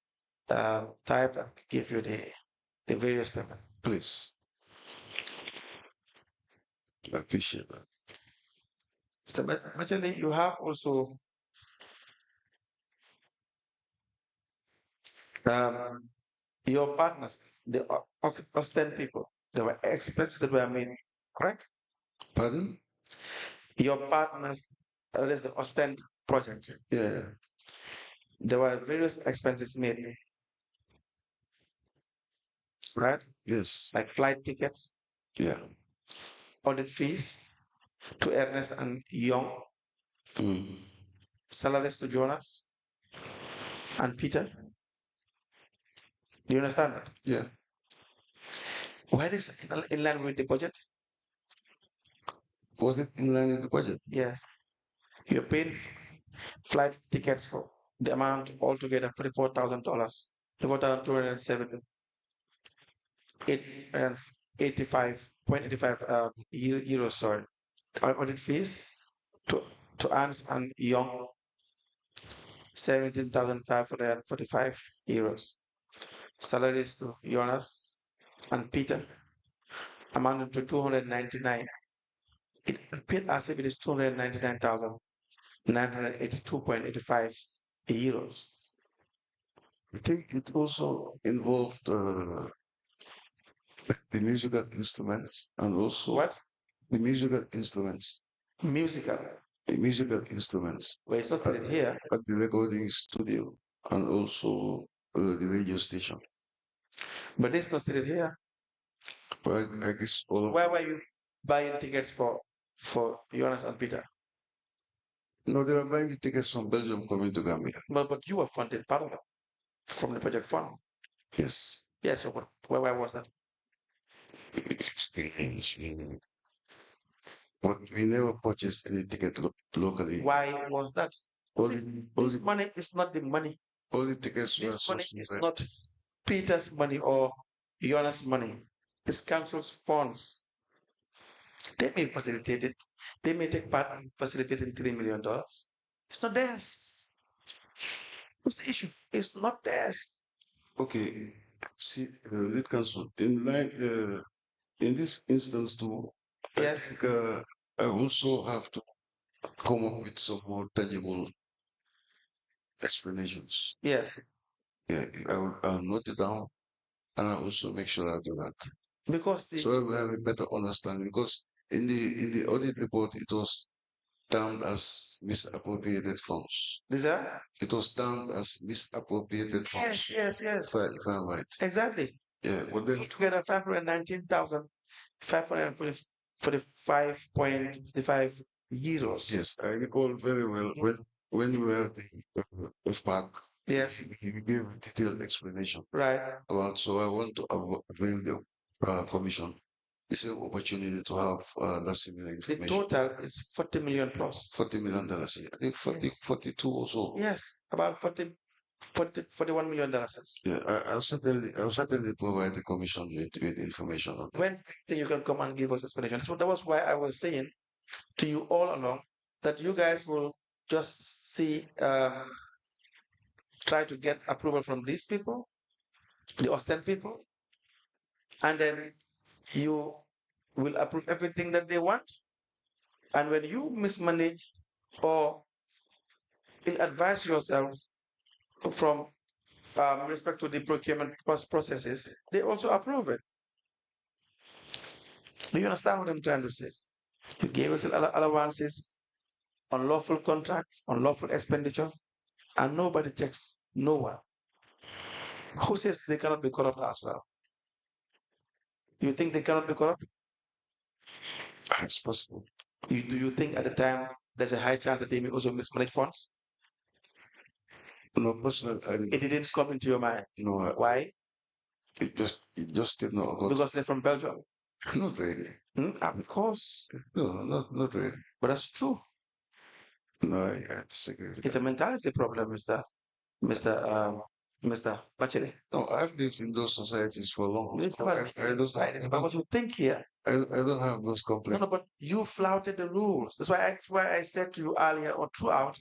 Speaker 3: typed and give you the various payment.
Speaker 4: Please. I appreciate that.
Speaker 3: Mr. Bachelet, you have also your partners, the Austin people. There were expenses that were made, correct?
Speaker 4: Pardon?
Speaker 3: Your partners, that is the Austin project.
Speaker 4: Yeah.
Speaker 3: There were various expenses made, right?
Speaker 4: Yes.
Speaker 3: Like flight tickets,
Speaker 4: Yeah.
Speaker 3: audit fees to Ernest and Young, salaries to Jonas and Peter, Do you understand that?
Speaker 4: Yeah.
Speaker 3: Where is in line with the budget?
Speaker 4: Was it in line with the budget?
Speaker 3: Yes. You're paying flight tickets for the amount altogether $44,000, 44,270, 85.85 euros, sorry. Audit fees to Ernst and Young, 17,545 euros. Salaries to Jonas and Peter amounted to 299. It appeared as if it is 299,982.85 euros.
Speaker 4: I think it also involved the musical instruments and also
Speaker 3: What?
Speaker 4: the musical instruments.
Speaker 3: Musical.
Speaker 4: The musical instruments
Speaker 3: Well, it's not stated here.
Speaker 4: at the recording studio and also the radio station.
Speaker 3: But it's not stated here.
Speaker 4: But I guess all of
Speaker 3: Why were you buying tickets for Jonas and Peter?
Speaker 4: no, they were buying tickets from Belgium coming to Gambia.
Speaker 3: But you were funded part of it from the project fund.
Speaker 4: Yes.
Speaker 3: Yes. So why was that?
Speaker 4: But we never purchased any ticket locally.
Speaker 3: Why was that?
Speaker 4: All
Speaker 3: See,
Speaker 4: all
Speaker 3: this
Speaker 4: the,
Speaker 3: money is not the money.
Speaker 4: all the tickets were
Speaker 3: This money
Speaker 4: sourced
Speaker 3: is
Speaker 4: from
Speaker 3: not Peter's money or Jonas' money. It's council's funds. They may facilitate it. They may take part in facilitating $3 million. It's not theirs. What's the issue? It's not theirs.
Speaker 4: Okay. See, lead council, in line, in this instance too, I
Speaker 3: Yes.
Speaker 4: think I also have to come up with some more tangible explanations.
Speaker 3: Yes.
Speaker 4: Yeah, I'll note it down and I'll also make sure I do that.
Speaker 3: Because the
Speaker 4: So I will have a better understanding because in the audit report it was termed as misappropriated funds.
Speaker 3: these are
Speaker 4: It was termed as misappropriated funds.
Speaker 3: yes.
Speaker 4: If I'm right.
Speaker 3: Exactly.
Speaker 4: Yeah, but then
Speaker 3: Together 519,545.55 euros.
Speaker 4: yes, I recall very well when we were with Park.
Speaker 3: Yes.
Speaker 4: He gave a detailed explanation
Speaker 3: Right.
Speaker 4: about. So I want to avail the commission. It's an opportunity to have that similar
Speaker 3: The
Speaker 4: information.
Speaker 3: total is 40 million plus.
Speaker 4: $40 million. I think 40, 42 also.
Speaker 3: Yes, about 41 million dollars.
Speaker 4: Yeah, I'll certainly provide the commission with information on that.
Speaker 3: When you can come and give us explanation. So that was why I was saying to you all along that you guys will just see, try to get approval from these people, the Austin people, and then you will approve everything that they want. And when you mismanage or ill-advise yourselves from respect to the procurement processes, they also approve it. Do you understand what I'm trying to say? You gave us allowances, unlawful contracts, unlawful expenditure, and nobody checks. No one. Who says they cannot be corrupt as well? You think they cannot be corrupt?
Speaker 4: It's possible.
Speaker 3: Do you think at the time there's a high chance that they may also mismanage funds?
Speaker 4: No, personally,
Speaker 3: It didn't come into your mind.
Speaker 4: no,
Speaker 3: Why?
Speaker 4: it just did not occur.
Speaker 3: Because they're from Belgium.
Speaker 4: Not really.
Speaker 3: Of course.
Speaker 4: No, not really.
Speaker 3: But that's true.
Speaker 4: No, I disagree with
Speaker 3: It's
Speaker 4: that.
Speaker 3: a mentality problem, Mr. Bachele.
Speaker 4: No, I've lived in those societies for long.
Speaker 3: It's
Speaker 4: I
Speaker 3: about what you think here.
Speaker 4: don't have those
Speaker 3: No,
Speaker 4: complaints.
Speaker 3: no, but you flouted the rules. That's why I said to you earlier or throughout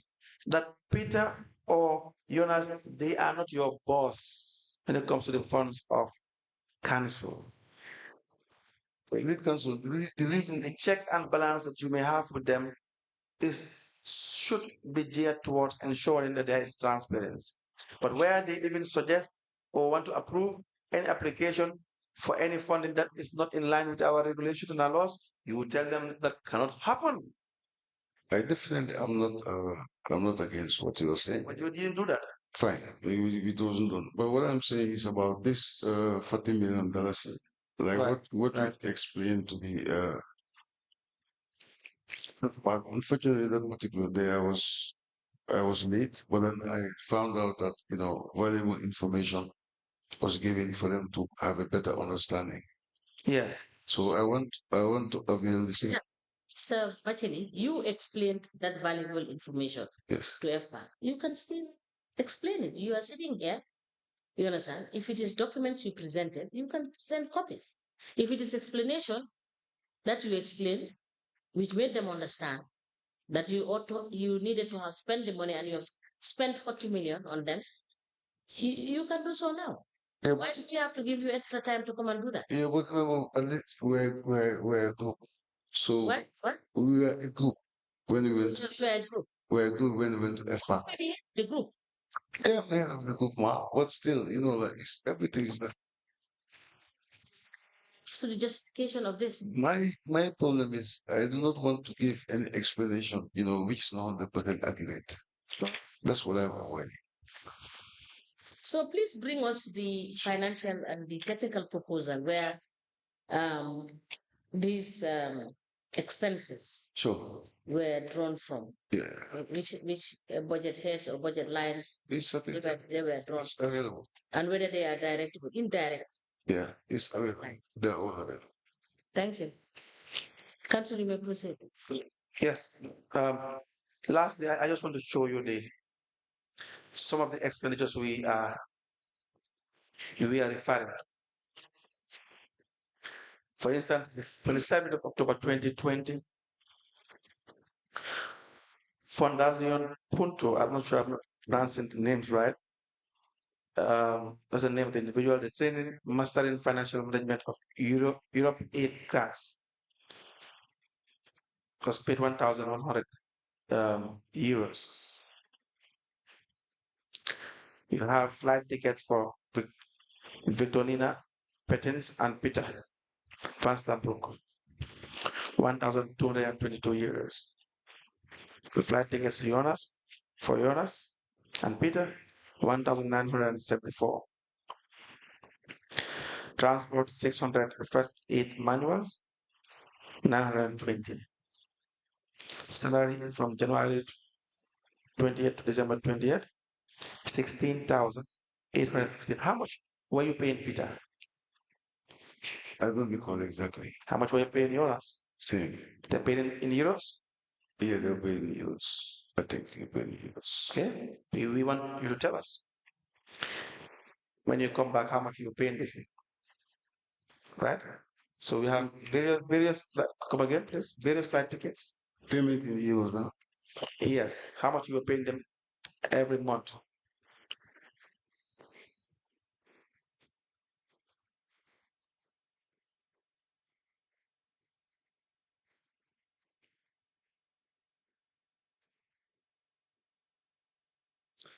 Speaker 3: that Peter or Jonas, they are not your boss when it comes to the funds of council.
Speaker 4: Lead council,
Speaker 3: The check and balance that you may have with them should be geared towards ensuring that there is transparency. But where they even suggest or want to approve any application for any funding that is not in line with our regulations and our laws, you tell them that cannot happen.
Speaker 4: I definitely I'm not against what you're saying.
Speaker 3: But you didn't do that.
Speaker 4: Fine, it wasn't done. But what I'm saying is about this $40 million. Like
Speaker 3: Right,
Speaker 4: what
Speaker 3: right.
Speaker 4: you explained to me. But unfortunately, that particular day I was late, but then I found out that valuable information was given for them to have a better understanding.
Speaker 3: Yes.
Speaker 4: So I want to avail this.
Speaker 2: Yeah. Sir Bacheli, you explained that valuable information
Speaker 4: Yes.
Speaker 2: to FBAC. You can still explain it. You are sitting here, you understand? If it is documents you presented, you can present copies. If it is explanation that you explained, which made them understand that you needed to have spent the money and you have spent 40 million on them, you can do so now.
Speaker 4: Yeah,
Speaker 2: Why do we have to give you extra time to come and do that?
Speaker 4: yeah, but at least we're a group. So
Speaker 2: What?
Speaker 4: we were a group when we went.
Speaker 2: You are a group.
Speaker 4: We're a group when we went to FPA.
Speaker 2: Maybe the group.
Speaker 4: Yeah, yeah, the group, wow. But still, like everything is better.
Speaker 2: So the justification of this.
Speaker 4: My problem is I do not want to give any explanation, which is not 100% accurate. That's what I'm avoiding.
Speaker 2: So please bring us the financial and the technical proposal where um, these expenses
Speaker 4: Sure.
Speaker 2: were drawn from,
Speaker 4: Yeah.
Speaker 2: which budget heads or budget lines
Speaker 4: It's
Speaker 2: they were drawn,
Speaker 4: it's available.
Speaker 2: and whether they are direct or indirect.
Speaker 4: Yeah, it's available.
Speaker 2: Right.
Speaker 4: They're all available.
Speaker 2: Thank you. Council, you may proceed.
Speaker 3: Yes. Lastly, I just want to show you some of the expenditures we are referring to. For instance, this 27th of October 2020, Fundación Punto, I'm not sure I'm not pronouncing the names right. That's the name of the individual, the training, mastering financial management of Europe 8 grants. Was paid 1,100 euros. You have flight tickets for Victorina, Petens, and Peter Vanstabrook, 1,222 euros. The flight tickets for Jonas and Peter, 1,974. Transport 600 first aid manuals, 920. Salary from January 28th to December 28th, 16,815. How much were you paying Peter?
Speaker 4: I don't recall exactly.
Speaker 3: How much were you paying Jonas?
Speaker 4: Same.
Speaker 3: They're paid in euros?
Speaker 4: Yeah, they're paying euros. I think they're paying euros.
Speaker 3: Okay. We want you to tell us. When you come back, how much you're paying this thing. Right? So we have various come again, please. Various flight tickets.
Speaker 4: Payment in euros now.
Speaker 3: Yes. How much you are paying them every month?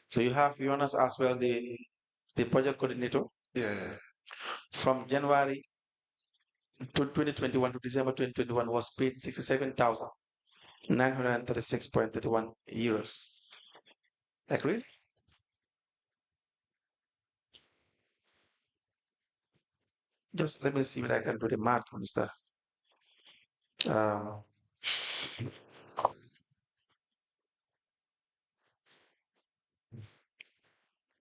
Speaker 3: So you have Jonas as well, the project coordinator.
Speaker 4: Yeah.
Speaker 3: From January to 2021 to December 2021 was paid 67,936.31 euros. Agreed? Just let me see if I can do the math, Mr. Um,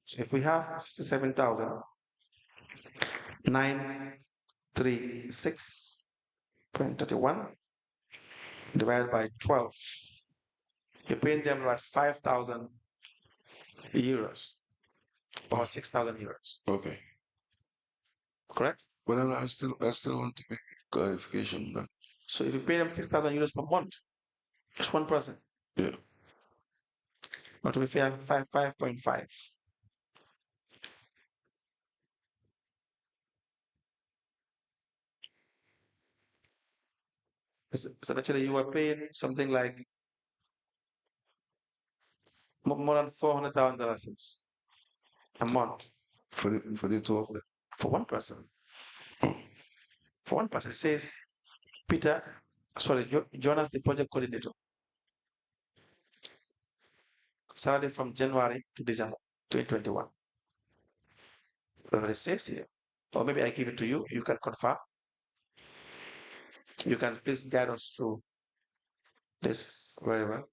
Speaker 3: so if we have 67,936.31 divided by 12, you're paying them about 5,000 euros or 6,000 euros.
Speaker 4: Okay.
Speaker 3: Correct?
Speaker 4: But then I still want to make clarification. But
Speaker 3: So if you pay them 6,000 euros per month, just one person.
Speaker 4: yeah.
Speaker 3: Or to be fair, 5.5. So actually you were paying something like more than $400,000 a month
Speaker 4: For the two of them.
Speaker 3: for one person. For one person. It says Peter, sorry, Jonas, the project coordinator. Salary from January to December 2021. It says here. Or maybe I give it to you, you can confirm. You can please guide us through this very well.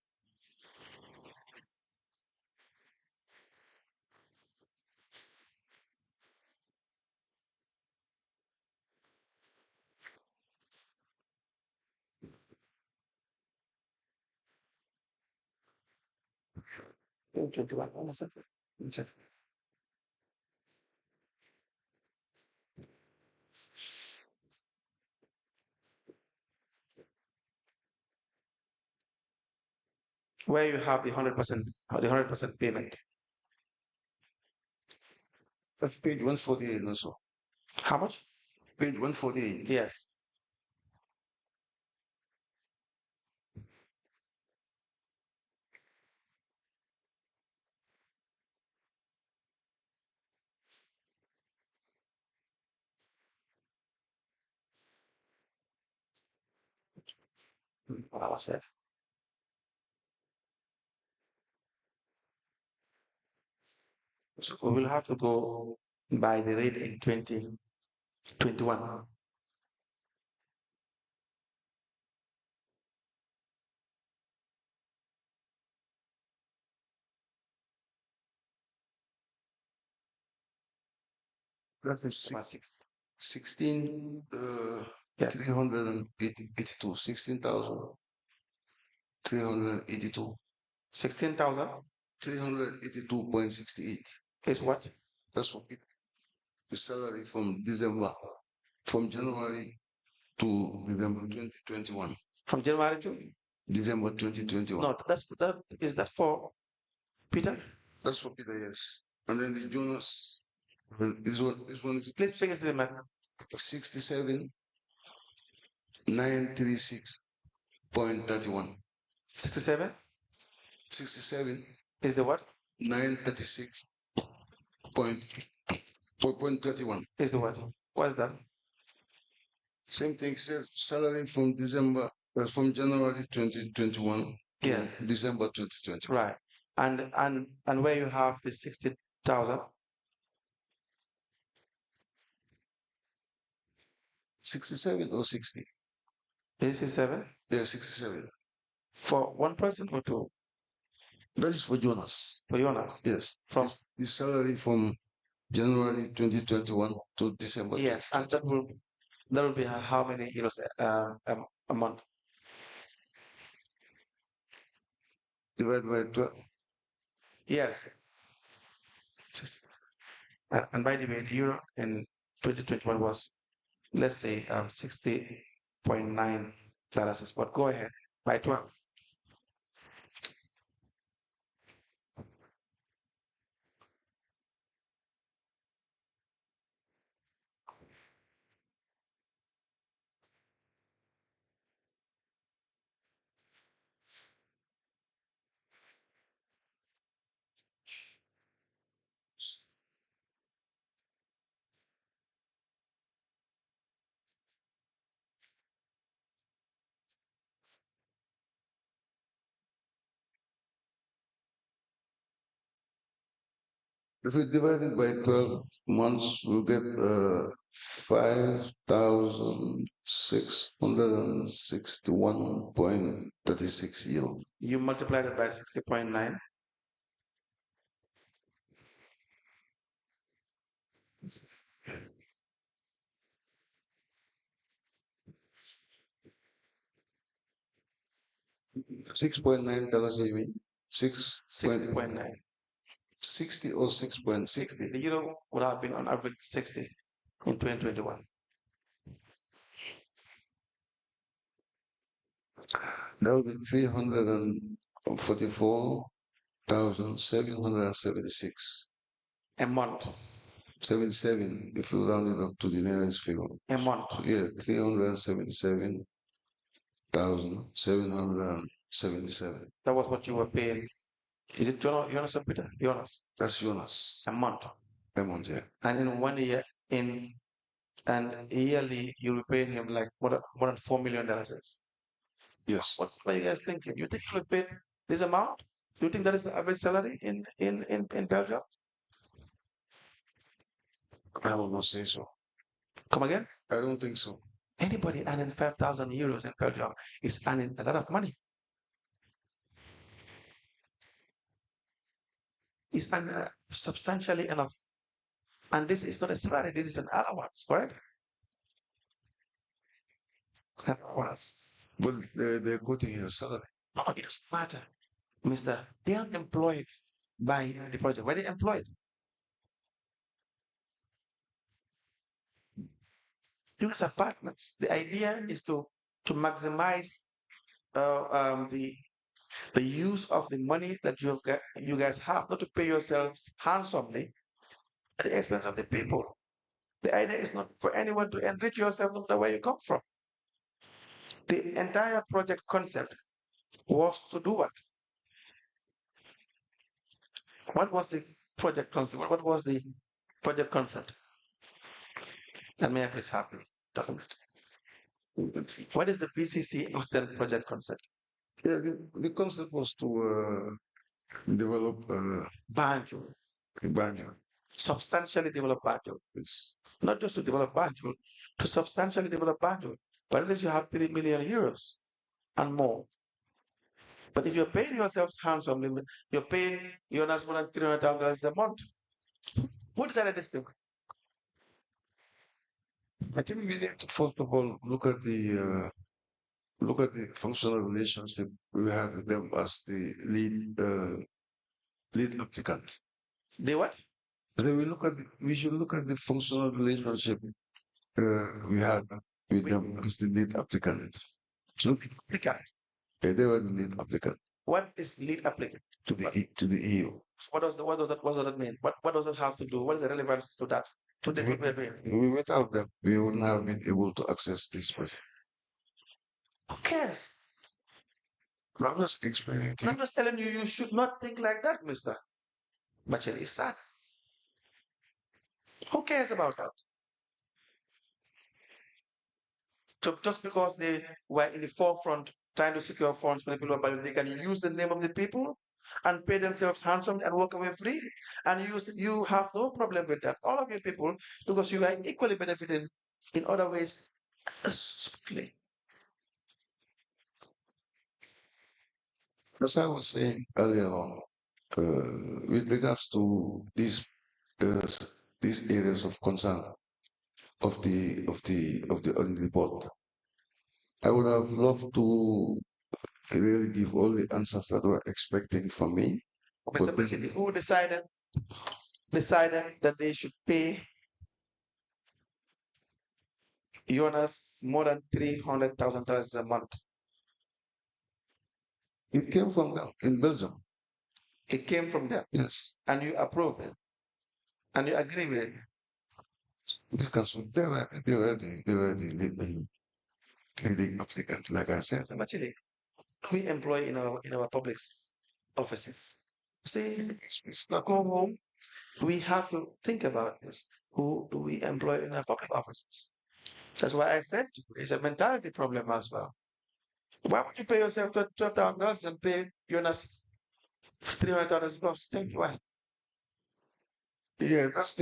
Speaker 3: 2021. One second. Check. Where you have the 100% payment.
Speaker 4: That's page 148 also.
Speaker 3: How much?
Speaker 4: Page 148.
Speaker 3: Yes. What was that? So we will have to go by the rate in 2021.
Speaker 4: That is
Speaker 3: About six.
Speaker 4: 16,
Speaker 3: Yes.
Speaker 4: 382, 16,382,
Speaker 3: 16,000
Speaker 4: 382.68.
Speaker 3: is what?
Speaker 4: That's what the salary from January to November 2021.
Speaker 3: From January to
Speaker 4: December 2021.
Speaker 3: no, is that for Peter?
Speaker 4: That's for Peter, yes. And then the Jonas, this one is
Speaker 3: Please bring it to the map.
Speaker 4: 67,936.31.
Speaker 3: 67
Speaker 4: 67,
Speaker 3: is the what?
Speaker 4: 936.31.
Speaker 3: Is the what? What is that?
Speaker 4: Same thing, says salary from January 2021 to
Speaker 3: Yes.
Speaker 4: December 2020.
Speaker 3: Right. And where you have the 60,000
Speaker 4: 67 or 60?
Speaker 3: 87
Speaker 4: Yeah, 67.
Speaker 3: for one person or two?
Speaker 4: That is for Jonas.
Speaker 3: For Jonas?
Speaker 4: Yes.
Speaker 3: From
Speaker 4: The salary from January 2021 to December.
Speaker 3: yes, and that will be how many euros a month?
Speaker 4: Divided by 12.
Speaker 3: Yes. 60. And by the way, the euro in 2021 was, let's say, $60.9. But go ahead, by 12.
Speaker 4: If we divide it by 12 months, we'll get 5,661.36 euro.
Speaker 3: You multiply that by 60.9.
Speaker 4: $6.9, you mean?
Speaker 3: 60.9.
Speaker 4: 60 or 6.60?
Speaker 3: 60. The euro would have been on average 60 in 2021.
Speaker 4: That would be 344,776.
Speaker 3: A month.
Speaker 4: 77 if you round it up to the nearest figure.
Speaker 3: A month.
Speaker 4: So, yeah, 377,777.
Speaker 3: That was what you were paying. Is it Jonas or Peter? Jonas.
Speaker 4: That's Jonas.
Speaker 3: A month.
Speaker 4: A month, yeah.
Speaker 3: And in 1 year, and yearly, you'll be paying him like more than $4 million.
Speaker 4: Yes.
Speaker 3: What are you guys thinking? You think you'll pay this amount? Do you think that is the average salary in Belgium?
Speaker 4: I will not say so.
Speaker 3: Come again?
Speaker 4: I don't think so.
Speaker 3: Anybody earning 5,000 euros in Belgium is earning a lot of money. It's substantially enough. And this is not a salary, this is an allowance, correct? Allowance.
Speaker 4: But they're quoting your salary.
Speaker 3: No, it doesn't matter. Mister, they are employed. by the project? Were they employed? You guys are partners. The idea is to maximize the use of the money that you guys have, not to pay yourselves handsomely at the expense of the people. The idea is not for anyone to enrich yourself no matter where you come from. The entire project concept was to do what? What was the project concept? What was the project concept? And may I please have the document? What is the PCC Austin project concept?
Speaker 4: Yeah, the concept was to develop
Speaker 3: Banjo.
Speaker 4: Banjo.
Speaker 3: Substantially develop Banjo.
Speaker 4: Yes.
Speaker 3: Not just to develop Banjo, to substantially develop Banjo. But at least you have 3 million euros and more. But if you're paying yourselves handsomely, you're paying your more than $300,000 a month. Who decided this thing?
Speaker 4: I think we need to first of all look at the functional relationship we have with them as the lead applicant.
Speaker 3: They what?
Speaker 4: Then we should look at the functional relationship we have with them as the lead applicant. So
Speaker 3: Applicant.
Speaker 4: they were the lead applicant
Speaker 3: What is lead applicant?
Speaker 4: to the EU.
Speaker 3: What does that mean? What does it have to do? What is the relevance to that? To the
Speaker 4: Without them, we wouldn't have been able to access this place.
Speaker 3: Who cares?
Speaker 4: I'm just explaining to you.
Speaker 3: I'm just telling you, you should not think like that, Mr. Bachelor. It's sad. Who cares about that? So just because they were in the forefront trying to secure funds for the people, but they can use the name of the people and pay themselves handsomely and walk away free. And you have no problem with that. All of you people, because you are equally benefiting in other ways. Smoothly.
Speaker 4: As I was saying earlier on, with regards to these areas of concern of the audit report, I would have loved to really give all the answers that were expecting from me.
Speaker 3: Mr. President, who decided that they should pay Jonas more than $300,000 a month?
Speaker 4: It came from them in Belgium.
Speaker 3: It came from them.
Speaker 4: Yes.
Speaker 3: And you approved it. And you agree with it.
Speaker 4: Because they were the applicant, like I said.
Speaker 3: Actually, we employ in our public offices. See,
Speaker 4: It's not
Speaker 3: go home. We have to think about this. Who do we employ in our public offices? That's why I said it's a mentality problem as well. Why would you pay yourself $12,000 and pay Jonas $300 plus? Tell me why.
Speaker 4: Yeah, that's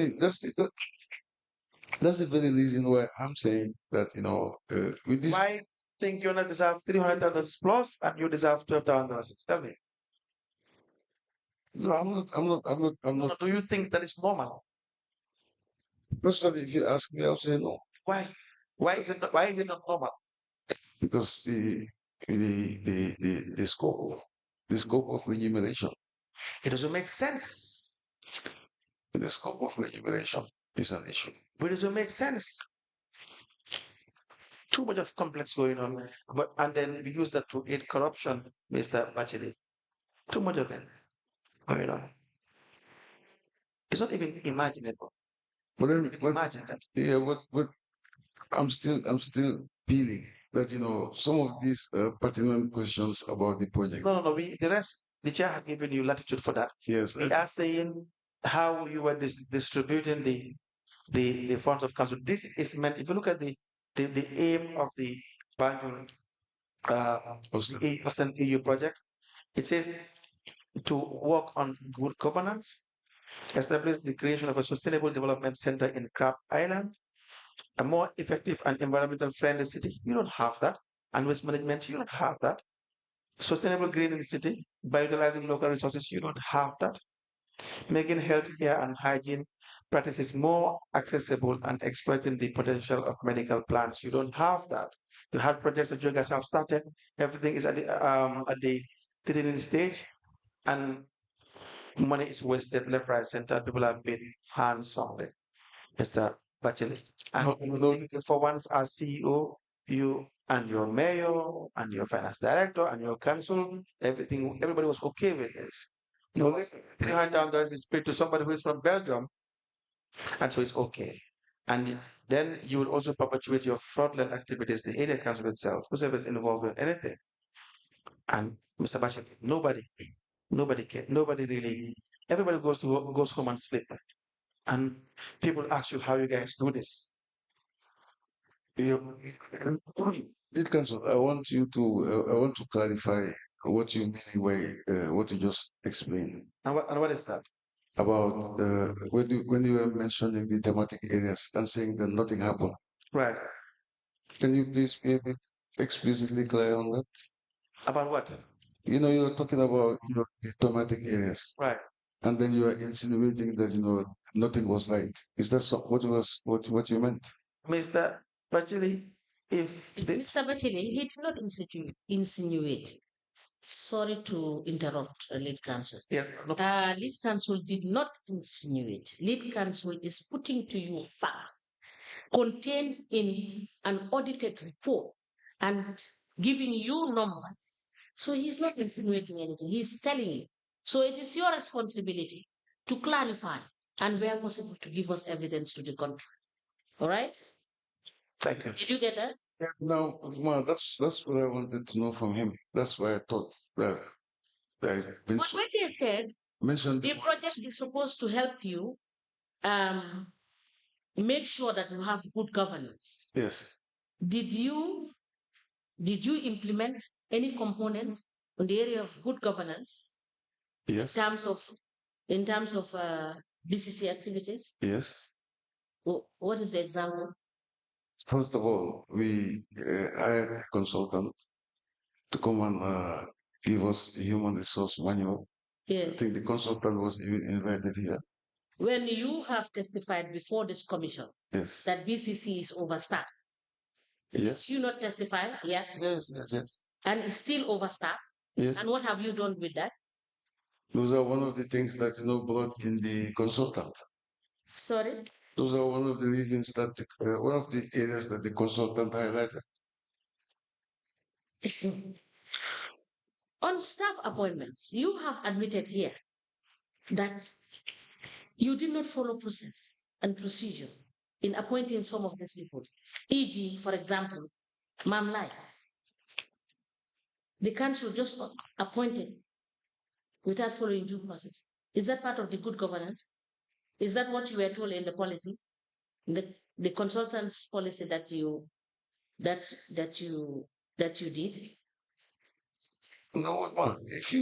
Speaker 4: the very reason why I'm saying that with this.
Speaker 3: Why think Jonas deserve $300 plus and you deserve $12,000? Tell me.
Speaker 4: No, I'm not.
Speaker 3: Do you think that is normal?
Speaker 4: Personally, if you ask me, I'll say no.
Speaker 3: Why? Why is it not normal?
Speaker 4: Because the scope of remuneration.
Speaker 3: It doesn't make sense.
Speaker 4: The scope of remuneration is an issue.
Speaker 3: But it doesn't make sense. Too much of complex going on. And then we use that to aid corruption, Mr. Bachelor. Too much of it going on. It's not even imaginable.
Speaker 4: But then,
Speaker 3: Imagine that.
Speaker 4: yeah, but I'm still feeling that some of these pertinent questions about the project.
Speaker 3: No. The chair had given you latitude for that.
Speaker 4: Yes.
Speaker 3: We are saying how you were distributing the funds of council. This is meant. If you look at the aim of the Banjul Western EU project, it says to work on good governance, establish the creation of a sustainable development center in Crab Island, a more effective and environmental friendly city. You don't have that. And waste management, you don't have that. Sustainable green in the city, by utilizing local resources, you don't have that. Making healthcare and hygiene practices more accessible and exploiting the potential of medical plants. You don't have that. You have projects that you guys have started. Everything is at the beginning stage, and money is wasted left, right, center. People are paid handsomely, Mr. Bachelet. And for once, as CEO, you and your mayor and your finance director and your council, everybody was okay with this. You know, $300 is paid to somebody who is from Belgium, and so it's okay. And then you will also perpetuate your fraudulent activities, the area council itself, whoever is involved in anything. And Mr. Bashir, nobody really, everybody goes home and sleep. And people ask you how you guys do this.
Speaker 4: Lead counsel, I want to clarify what you mean by what you just explained
Speaker 3: And what is that?
Speaker 4: about when you were mentioning the thematic areas and saying that nothing happened.
Speaker 3: Right.
Speaker 4: Can you please be a bit explicitly clear on that?
Speaker 3: About what?
Speaker 4: You're talking about the thematic areas,
Speaker 3: Right.
Speaker 4: and then you are insinuating that nothing was right. Is that what you meant?
Speaker 3: Mr. Bachili, if the,
Speaker 2: Mr. Bachelet, he did not insinuate. Sorry to interrupt, lead counsel.
Speaker 3: yeah, no,
Speaker 2: Lead counsel did not insinuate. Lead counsel is putting to you facts contained in an audited report and giving you numbers. So he's not insinuating anything. He's telling you. So it is your responsibility to clarify and where possible to give us evidence to the contrary. All right?
Speaker 3: thank you.
Speaker 2: Did you get that?
Speaker 4: No, well, that's what I wanted to know from him. That's why I thought that I
Speaker 2: But when they said
Speaker 4: mentioned
Speaker 2: the project is supposed to help you make sure that you have good governance.
Speaker 4: Yes.
Speaker 2: Did you implement any component on the area of good governance
Speaker 4: Yes.
Speaker 2: in terms of BCC activities?
Speaker 4: Yes.
Speaker 2: What is the example?
Speaker 4: First of all, we hired a consultant to come and give us a human resource manual. I
Speaker 2: Yes.
Speaker 4: think the consultant was even invited here.
Speaker 2: When you have testified before this commission
Speaker 4: Yes.
Speaker 2: that BCC is overstaffed,
Speaker 4: Yes.
Speaker 2: you not testify? Yeah.
Speaker 4: Yes. Yes. Yes.
Speaker 2: And it's still overstaffed.
Speaker 4: Yes.
Speaker 2: And what have you done with that?
Speaker 4: Those are one of the things that brought in the consultant.
Speaker 2: Sorry?
Speaker 4: Those are one of the reasons that one of the areas that the consultant highlighted.
Speaker 2: On staff appointments, you have admitted here that you did not follow process and procedure in appointing some of these people. E.g., for example, Mam Lai. The council just appointed without following due process. Is that part of the good governance? Is that what you were told in the policy, the consultant's policy that you did?
Speaker 4: No, well, if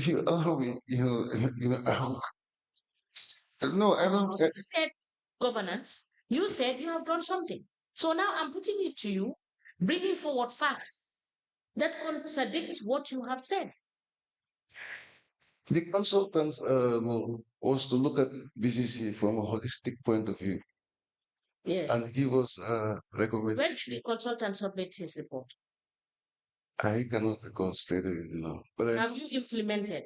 Speaker 4: you allow me, no, I don't.
Speaker 2: You said governance. You said you have done something. So now I'm putting it to you, bringing forward facts that contradict what you have said.
Speaker 4: The consultant was to look at BCC from a holistic point of view
Speaker 2: Yes.
Speaker 4: and give us recommendations.
Speaker 2: When should the consultant submit his report?
Speaker 4: I cannot recall straight away now, but
Speaker 2: Have you implemented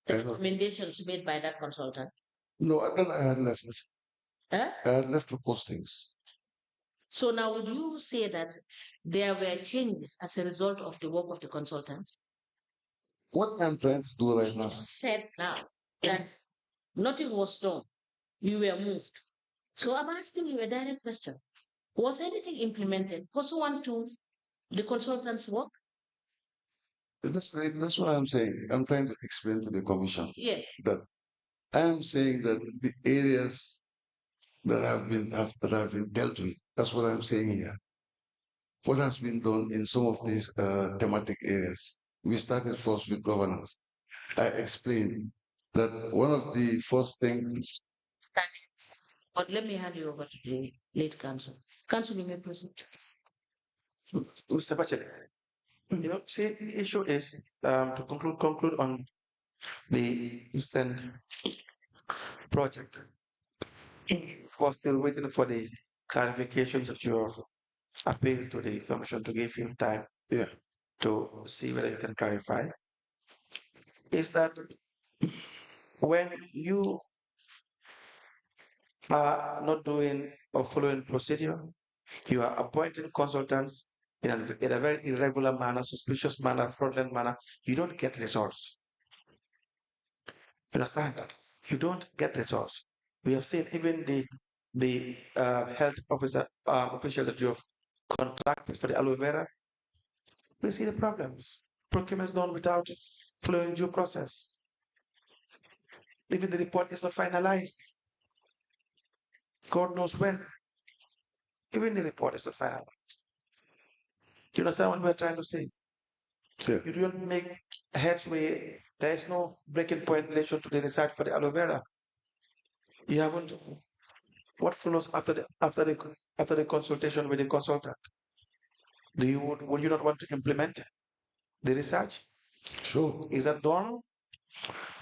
Speaker 2: the recommendations made by that consultant?
Speaker 4: no, I had left.
Speaker 2: Huh?
Speaker 4: I had left for postings.
Speaker 2: So now would you say that there were changes as a result of the work of the consultant?
Speaker 4: What I'm trying to do right now.
Speaker 2: You said now that nothing was done. You were moved. So I'm asking you a direct question. Was anything implemented pursuant to the consultant's work?
Speaker 4: That's what I'm saying. I'm trying to explain to the commission
Speaker 2: Yes.
Speaker 4: that I'm saying that the areas that have been dealt with. That's what I'm saying here. What has been done in some of these thematic areas? We started first with governance. I explained that one of the first things.
Speaker 2: But let me hand you over to the late counsel. Counsel, you may proceed.
Speaker 3: Mr. Bachelet, see, the issue is to conclude on the Eastern project. Of course, still waiting for the clarifications of your appeal to the commission to give you time to see whether you can clarify. Is that when you are not doing or following procedure, you are appointing consultants in a very irregular manner, suspicious manner, fraudulent manner, you don't get results. You understand that? You don't get results. We have seen even the health officer official that you have contracted for the aloe vera, we see the problems. Procurement is done without following due process. Even the report is not finalized. God knows when. Even the report is not finalized. Do you understand what we're trying to say?
Speaker 4: Yeah.
Speaker 3: You don't make headway. There is no breaking point in relation to the research for the aloe vera. You haven't. What follows after the consultation with the consultant? Would you not want to implement the research?
Speaker 4: Sure.
Speaker 3: Is that done?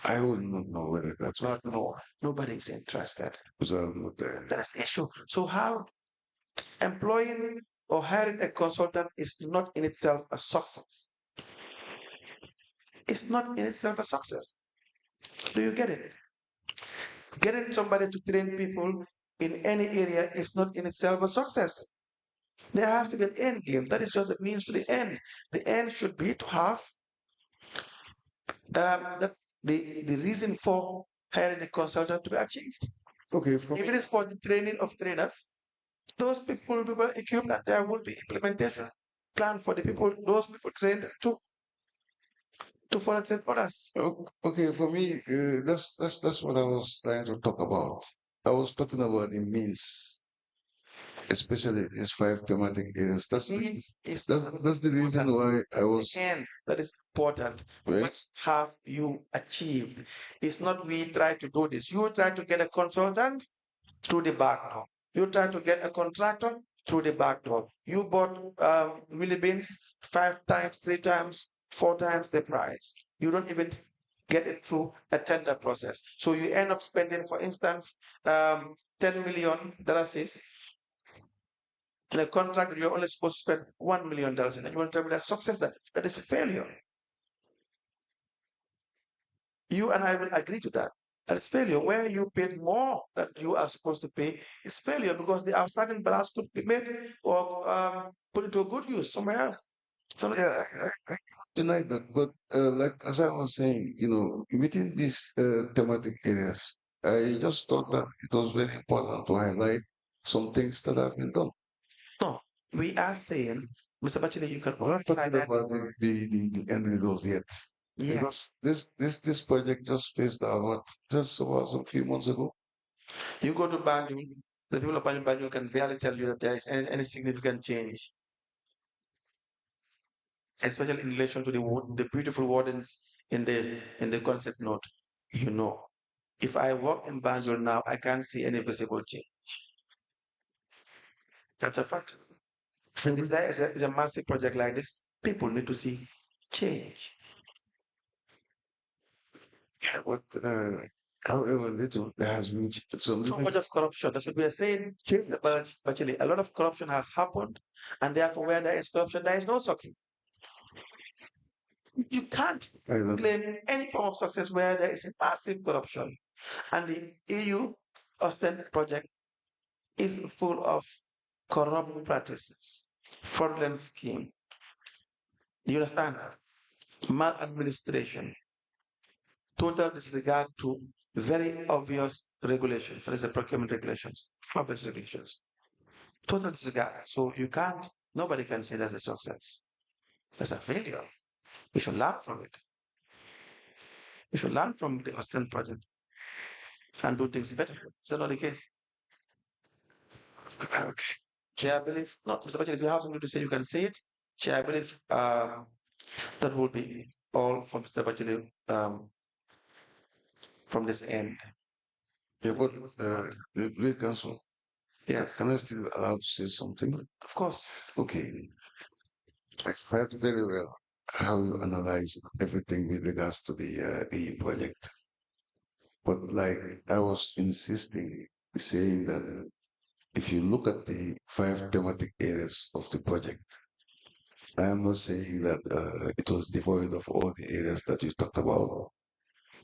Speaker 4: I would not know whether that's
Speaker 3: Not no. Nobody is interested.
Speaker 4: because I'm not there.
Speaker 3: That's the issue. So how employing or hiring a consultant is not in itself a success. It's not in itself a success. Do you get it? Getting somebody to train people in any area is not in itself a success. There has to be an end game. That is just the means to the end. The end should be to have that the reason for hiring a consultant to be achieved.
Speaker 4: Okay,
Speaker 3: If it is for the training of trainers, those people will be well equipped and there will be implementation plan for the people, those people trained to follow train others.
Speaker 4: Okay, for me, that's what I was trying to talk about. I was talking about the means, especially these five thematic areas. That's
Speaker 3: Means is
Speaker 4: that's the reason why I was
Speaker 3: and that is important.
Speaker 4: right.
Speaker 3: What have you achieved? It's not we try to do this. You try to get a consultant through the back door. You try to get a contractor through the back door. You bought Willie Beans 5 times, 3 times, 4 times the price. You don't even get it through a tender process. So you end up spending, for instance, $10 million in a contract that you're only supposed to spend $1 million in. And you want to tell me that success, that is a failure. You and I will agree to that. That is failure. Where you paid more than you are supposed to pay is failure because the outstanding balance could be made or put into a good use somewhere else.
Speaker 4: Yeah, I deny that. But like as I was saying, within these thematic areas, I just thought that it was very important to highlight some things that have been done.
Speaker 3: No, we are saying, Mr. Bachelor, you can
Speaker 4: We're not talking
Speaker 3: that.
Speaker 4: about the end results yet.
Speaker 3: Yeah.
Speaker 4: Because this project just faced out just about a few months ago.
Speaker 3: You go to Banjul, the people of Banjul can barely tell you that there is any significant change, especially in relation to the beautiful wordings in the concept note. If I walk in Banjul now, I can't see any visible change. That's a fact. And if there is a massive project like this, people need to see change.
Speaker 4: Yeah, but however little there has been some
Speaker 3: So much of corruption. That's what we are saying. But actually, a lot of corruption has happened, and therefore, where there is corruption, there is no success. You can't claim any form of success where there is massive corruption. And the EU Austin project is full of corrupt practices, fraudulent scheme. Do you understand that? Maladministration, total disregard to very obvious regulations. That is the procurement regulations, obvious regulations. Total disregard. So nobody can say that's a success. That's a failure. We should learn from it. We should learn from the Austin project and do things better. Is that not the case? Okay. Chair, I believe, no, Mr. Bachelor, if you have something to say, you can say it. Chair, I believe that will be all for Mr. Bachelor from this end.
Speaker 4: Yeah, but the lead council,
Speaker 3: Yes,
Speaker 4: can I still allow to say something?
Speaker 3: of course.
Speaker 4: Okay. I heard very well how you analyze everything with regards to the EU project. But like I was insisting, saying that if you look at the 5 thematic areas of the project, I am not saying that it was devoid of all the areas that you talked about,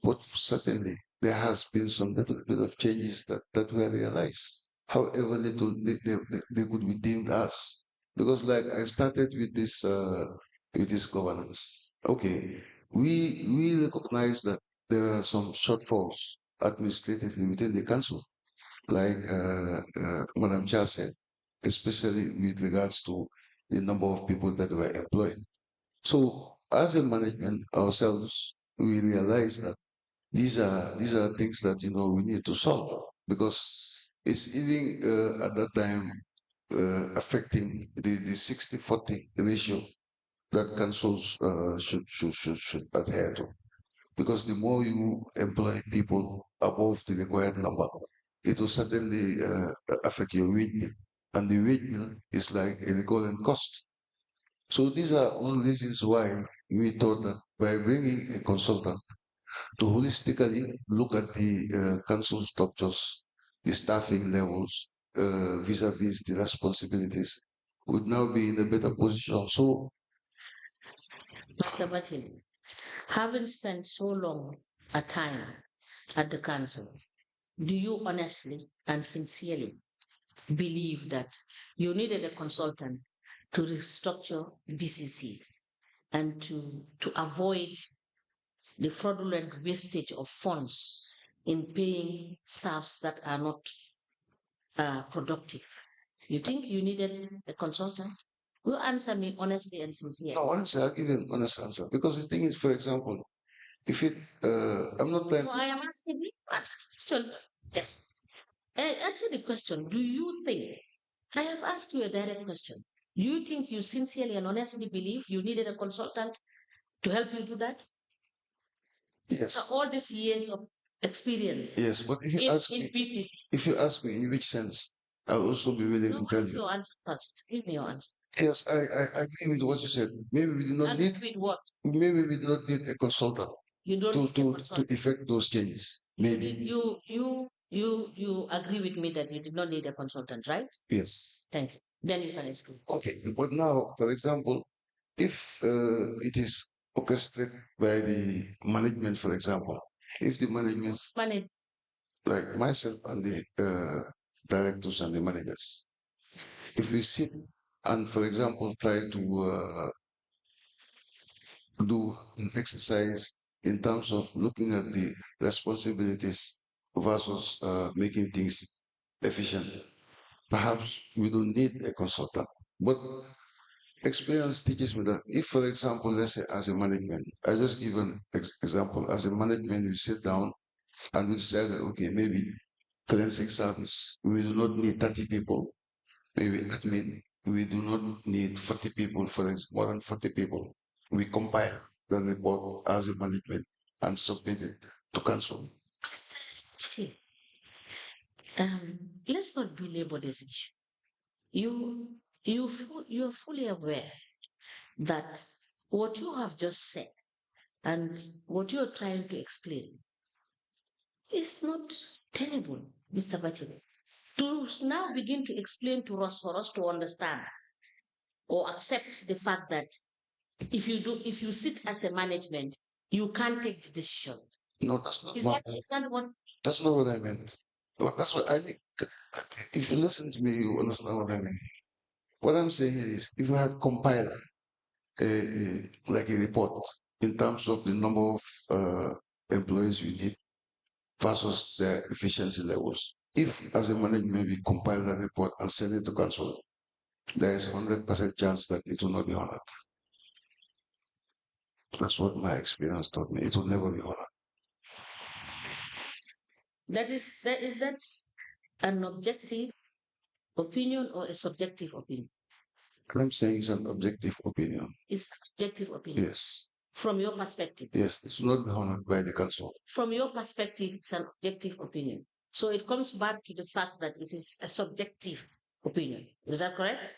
Speaker 4: but certainly there has been some little bit of changes that were realized. However little they could be deemed as. Because like I started with this governance. Okay, we recognize that there are some shortfalls administratively within the council, like Madam Chair said, especially with regards to the number of people that were employed. So as a management ourselves, we realize that these are things that we need to solve because it's even at that time affecting the 60-40 ratio that councils should adhere to. Because the more you employ people above the required number, it will certainly affect your wage bill. And the wage bill is like a recurrent cost. So these are all reasons why we thought that by bringing a consultant to holistically look at the council structures, the staffing levels, vis-a-vis the responsibilities, would now be in a better position. So,
Speaker 2: Mr. Batil, having spent so long a time at the council, do you honestly and sincerely believe that you needed a consultant to restructure BCC and to avoid the fraudulent wastage of funds in paying staffs that are not productive? You think you needed a consultant? You answer me honestly and sincerely.
Speaker 4: no, honestly, I'll give you an honest answer. Because the thing is, for example, if it, I'm not trying
Speaker 2: No,
Speaker 4: to,
Speaker 2: I am asking you. Answer the question. Yes. Answer the question. Do you think? I have asked you a direct question. Do you think you sincerely and honestly believe you needed a consultant to help you do that?
Speaker 4: yes,
Speaker 2: All these years of experience
Speaker 4: yes, but
Speaker 2: in BCC.
Speaker 4: if you ask me in which sense, I'll also be willing
Speaker 2: No,
Speaker 4: to tell
Speaker 2: what's
Speaker 4: you.
Speaker 2: your answer first? Give me your answer.
Speaker 4: Yes, I agree with what you said. Maybe we do not
Speaker 2: Agree
Speaker 4: need,
Speaker 2: with what?
Speaker 4: maybe we do not need a consultant
Speaker 2: You don't
Speaker 4: to
Speaker 2: need a
Speaker 4: to to
Speaker 2: consultant.
Speaker 4: effect those changes.
Speaker 2: You did
Speaker 4: Maybe
Speaker 2: you agree with me that you did not need a consultant, right?
Speaker 4: yes.
Speaker 2: Thank you. Then you can explain.
Speaker 4: Okay, but now, for example, if it is orchestrated by the management, for example, if the management,
Speaker 2: Manage.
Speaker 4: like myself and the directors and the managers, if we sit and, for example, try to do an exercise in terms of looking at the responsibilities versus making things efficient, perhaps we don't need a consultant. But experience teaches me that if, for example, let's say as a management, I just give an example, as a management, we sit down and we decide that, okay, maybe forensic service, we do not need 30 people, maybe admin, we do not need 40 people, more than 40 people. We compile the report as a management and submit it to council.
Speaker 2: Mr. Let's not belabor this issue. You're fully aware that what you have just said and what you're trying to explain is not tenable, Mr. Bachele. To now begin to explain to us for us to understand or accept the fact that if you sit as a management, you can't take the decision.
Speaker 4: No, that's not
Speaker 2: Is that what?
Speaker 4: that's not what I meant. Well, that's what I mean. If you listen to me, you understand what I mean. What I'm saying is, if you had compiled like a report in terms of the number of employees we need versus their efficiency levels, if as a management we compile that report and send it to council, there is 100% chance that it will not be honored. That's what my experience taught me. It will never be honored.
Speaker 2: Is that an objective opinion or a subjective opinion?
Speaker 4: What I'm saying is an objective opinion.
Speaker 2: It's objective opinion.
Speaker 4: Yes.
Speaker 2: From your perspective.
Speaker 4: Yes, it will not be honored by the council.
Speaker 2: From your perspective, it's an objective opinion. So it comes back to the fact that it is a subjective opinion. Is that correct?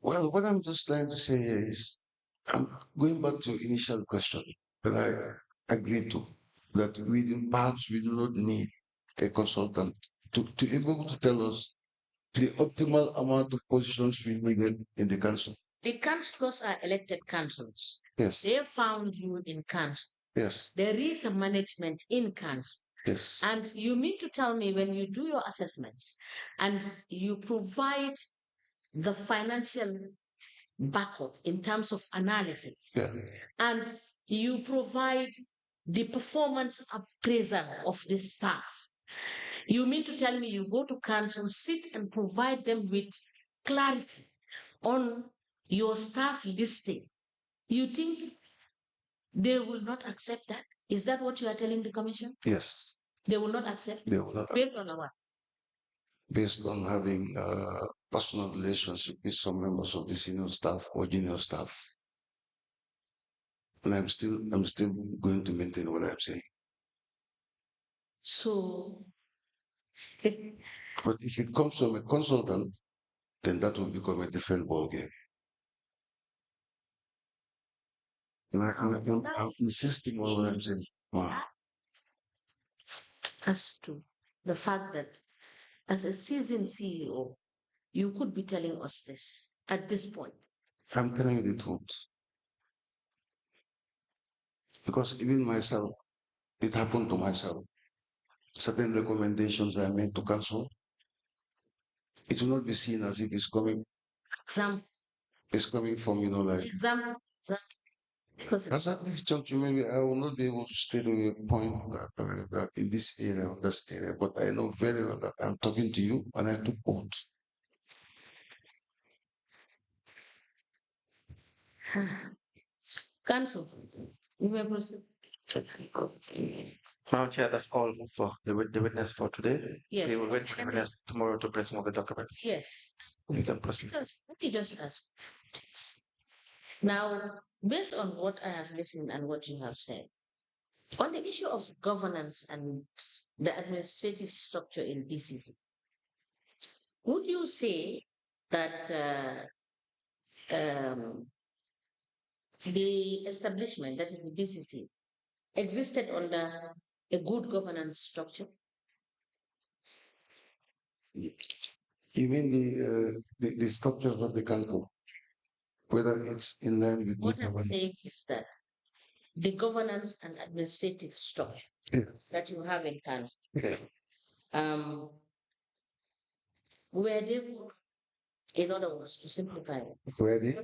Speaker 4: Well, what I'm just trying to say here is, I'm going back to initial question that I agreed to, that perhaps we do not need a consultant to be able to tell us the optimal amount of positions we needed in the council.
Speaker 2: The councillors are elected councils.
Speaker 4: Yes.
Speaker 2: They found you in council.
Speaker 4: Yes.
Speaker 2: There is a management in council.
Speaker 4: Yes.
Speaker 2: And you mean to tell me when you do your assessments and you provide the financial backup in terms of analysis,
Speaker 4: Yeah.
Speaker 2: and you provide the performance appraisal of the staff, you mean to tell me you go to council, sit and provide them with clarity on your staff listing? You think they will not accept that? Is that what you are telling the commission?
Speaker 4: Yes.
Speaker 2: They will not accept
Speaker 4: They will not.
Speaker 2: based on what?
Speaker 4: Based on having a personal relationship with some members of the senior staff or junior staff. And I'm still going to maintain what I'm saying.
Speaker 2: So
Speaker 4: But if it comes from a consultant, then that will become a different ballgame. And I'm insisting on what I'm saying. Wow.
Speaker 2: as to the fact that as a seasoned CEO, you could be telling us this at this point.
Speaker 4: I'm telling you the truth. Because even myself, it happened to myself. Certain recommendations I made to council, it will not be seen as if it's coming
Speaker 2: Example,
Speaker 4: from, like
Speaker 2: example. Because
Speaker 4: as I talk to you, maybe I will not be able to state a point that in this area or this area, but I know very well that I'm talking to you and I took oath.
Speaker 2: Council, you may proceed.
Speaker 3: Madam Chair, that's all for the witness for today.
Speaker 2: Yes.
Speaker 3: We will wait for the witness tomorrow to bring some of the documents.
Speaker 2: Yes.
Speaker 3: You can proceed.
Speaker 2: Let me just ask this. Now, based on what I have listened and what you have said, on the issue of governance and the administrative structure in BCC, would you say that the establishment, that is the BCC, existed under a good governance structure?
Speaker 4: You mean the structures of the council, whether it's in line with
Speaker 2: What
Speaker 4: good
Speaker 2: I'm
Speaker 4: governance?
Speaker 2: saying is that the governance and administrative structure
Speaker 4: Yes.
Speaker 2: that you have in Ghana,
Speaker 4: Yeah.
Speaker 2: were they good? In other words, to simplify it,
Speaker 4: Ready?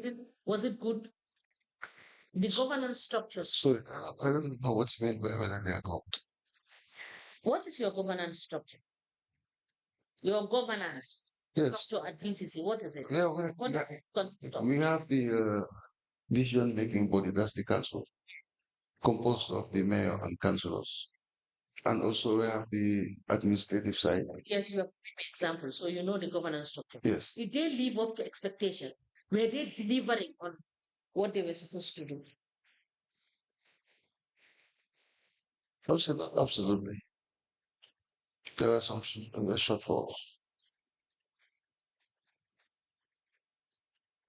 Speaker 2: was it good? The governance structures.
Speaker 4: Sorry, I don't know what's meant by when they are not.
Speaker 2: What is your governance structure? Your governance
Speaker 4: Yes.
Speaker 2: structure at BCC, what is it?
Speaker 4: Yeah,
Speaker 2: What consists of?
Speaker 4: we have the decision-making body, that's the council, composed of the mayor and councillors. And also we have the administrative side.
Speaker 2: Yes, you have example, so you know the governance structure.
Speaker 4: Yes.
Speaker 2: Did they live up to expectation? Were they delivering on what they were supposed to do?
Speaker 4: Absolutely. There are some shortfalls.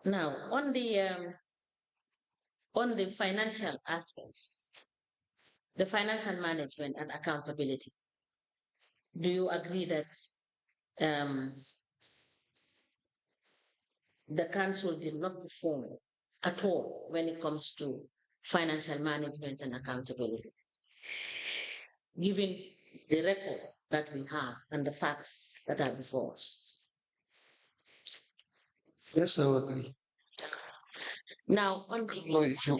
Speaker 2: Now, on the financial aspects, the financial management and accountability, do you agree that um, the council did not perform at all when it comes to financial management and accountability, given the record that we have and the facts that are before us?
Speaker 4: Yes, I would agree.
Speaker 2: Now, on the,
Speaker 4: No, if you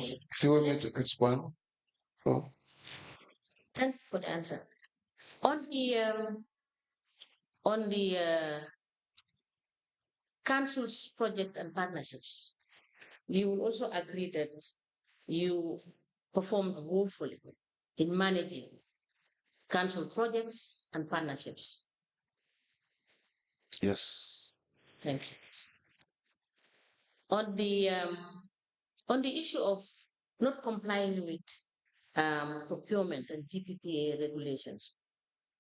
Speaker 4: want me to expand, oh,
Speaker 2: thank you for the answer. On the council's project and partnerships, you will also agree that you performed woefully in managing council projects and partnerships.
Speaker 4: yes.
Speaker 2: Thank you. On the issue of not complying with procurement and GPPA regulations,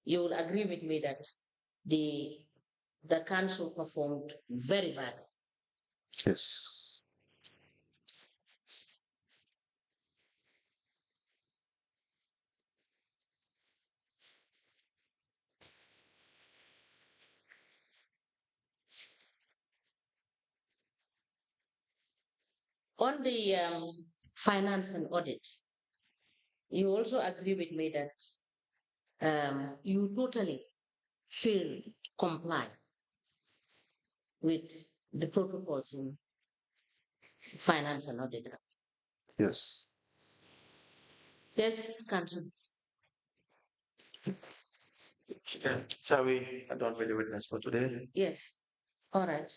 Speaker 2: you will agree with me that the council performed very badly.
Speaker 4: Yes.
Speaker 2: On the finance and audit, you also agree with me that you totally failed to comply with the protocols in finance and audit.
Speaker 4: Yes.
Speaker 2: Yes, Council.
Speaker 3: Shall we adjourn with the witness for today?
Speaker 2: Yes. All right.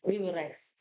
Speaker 2: We will rise.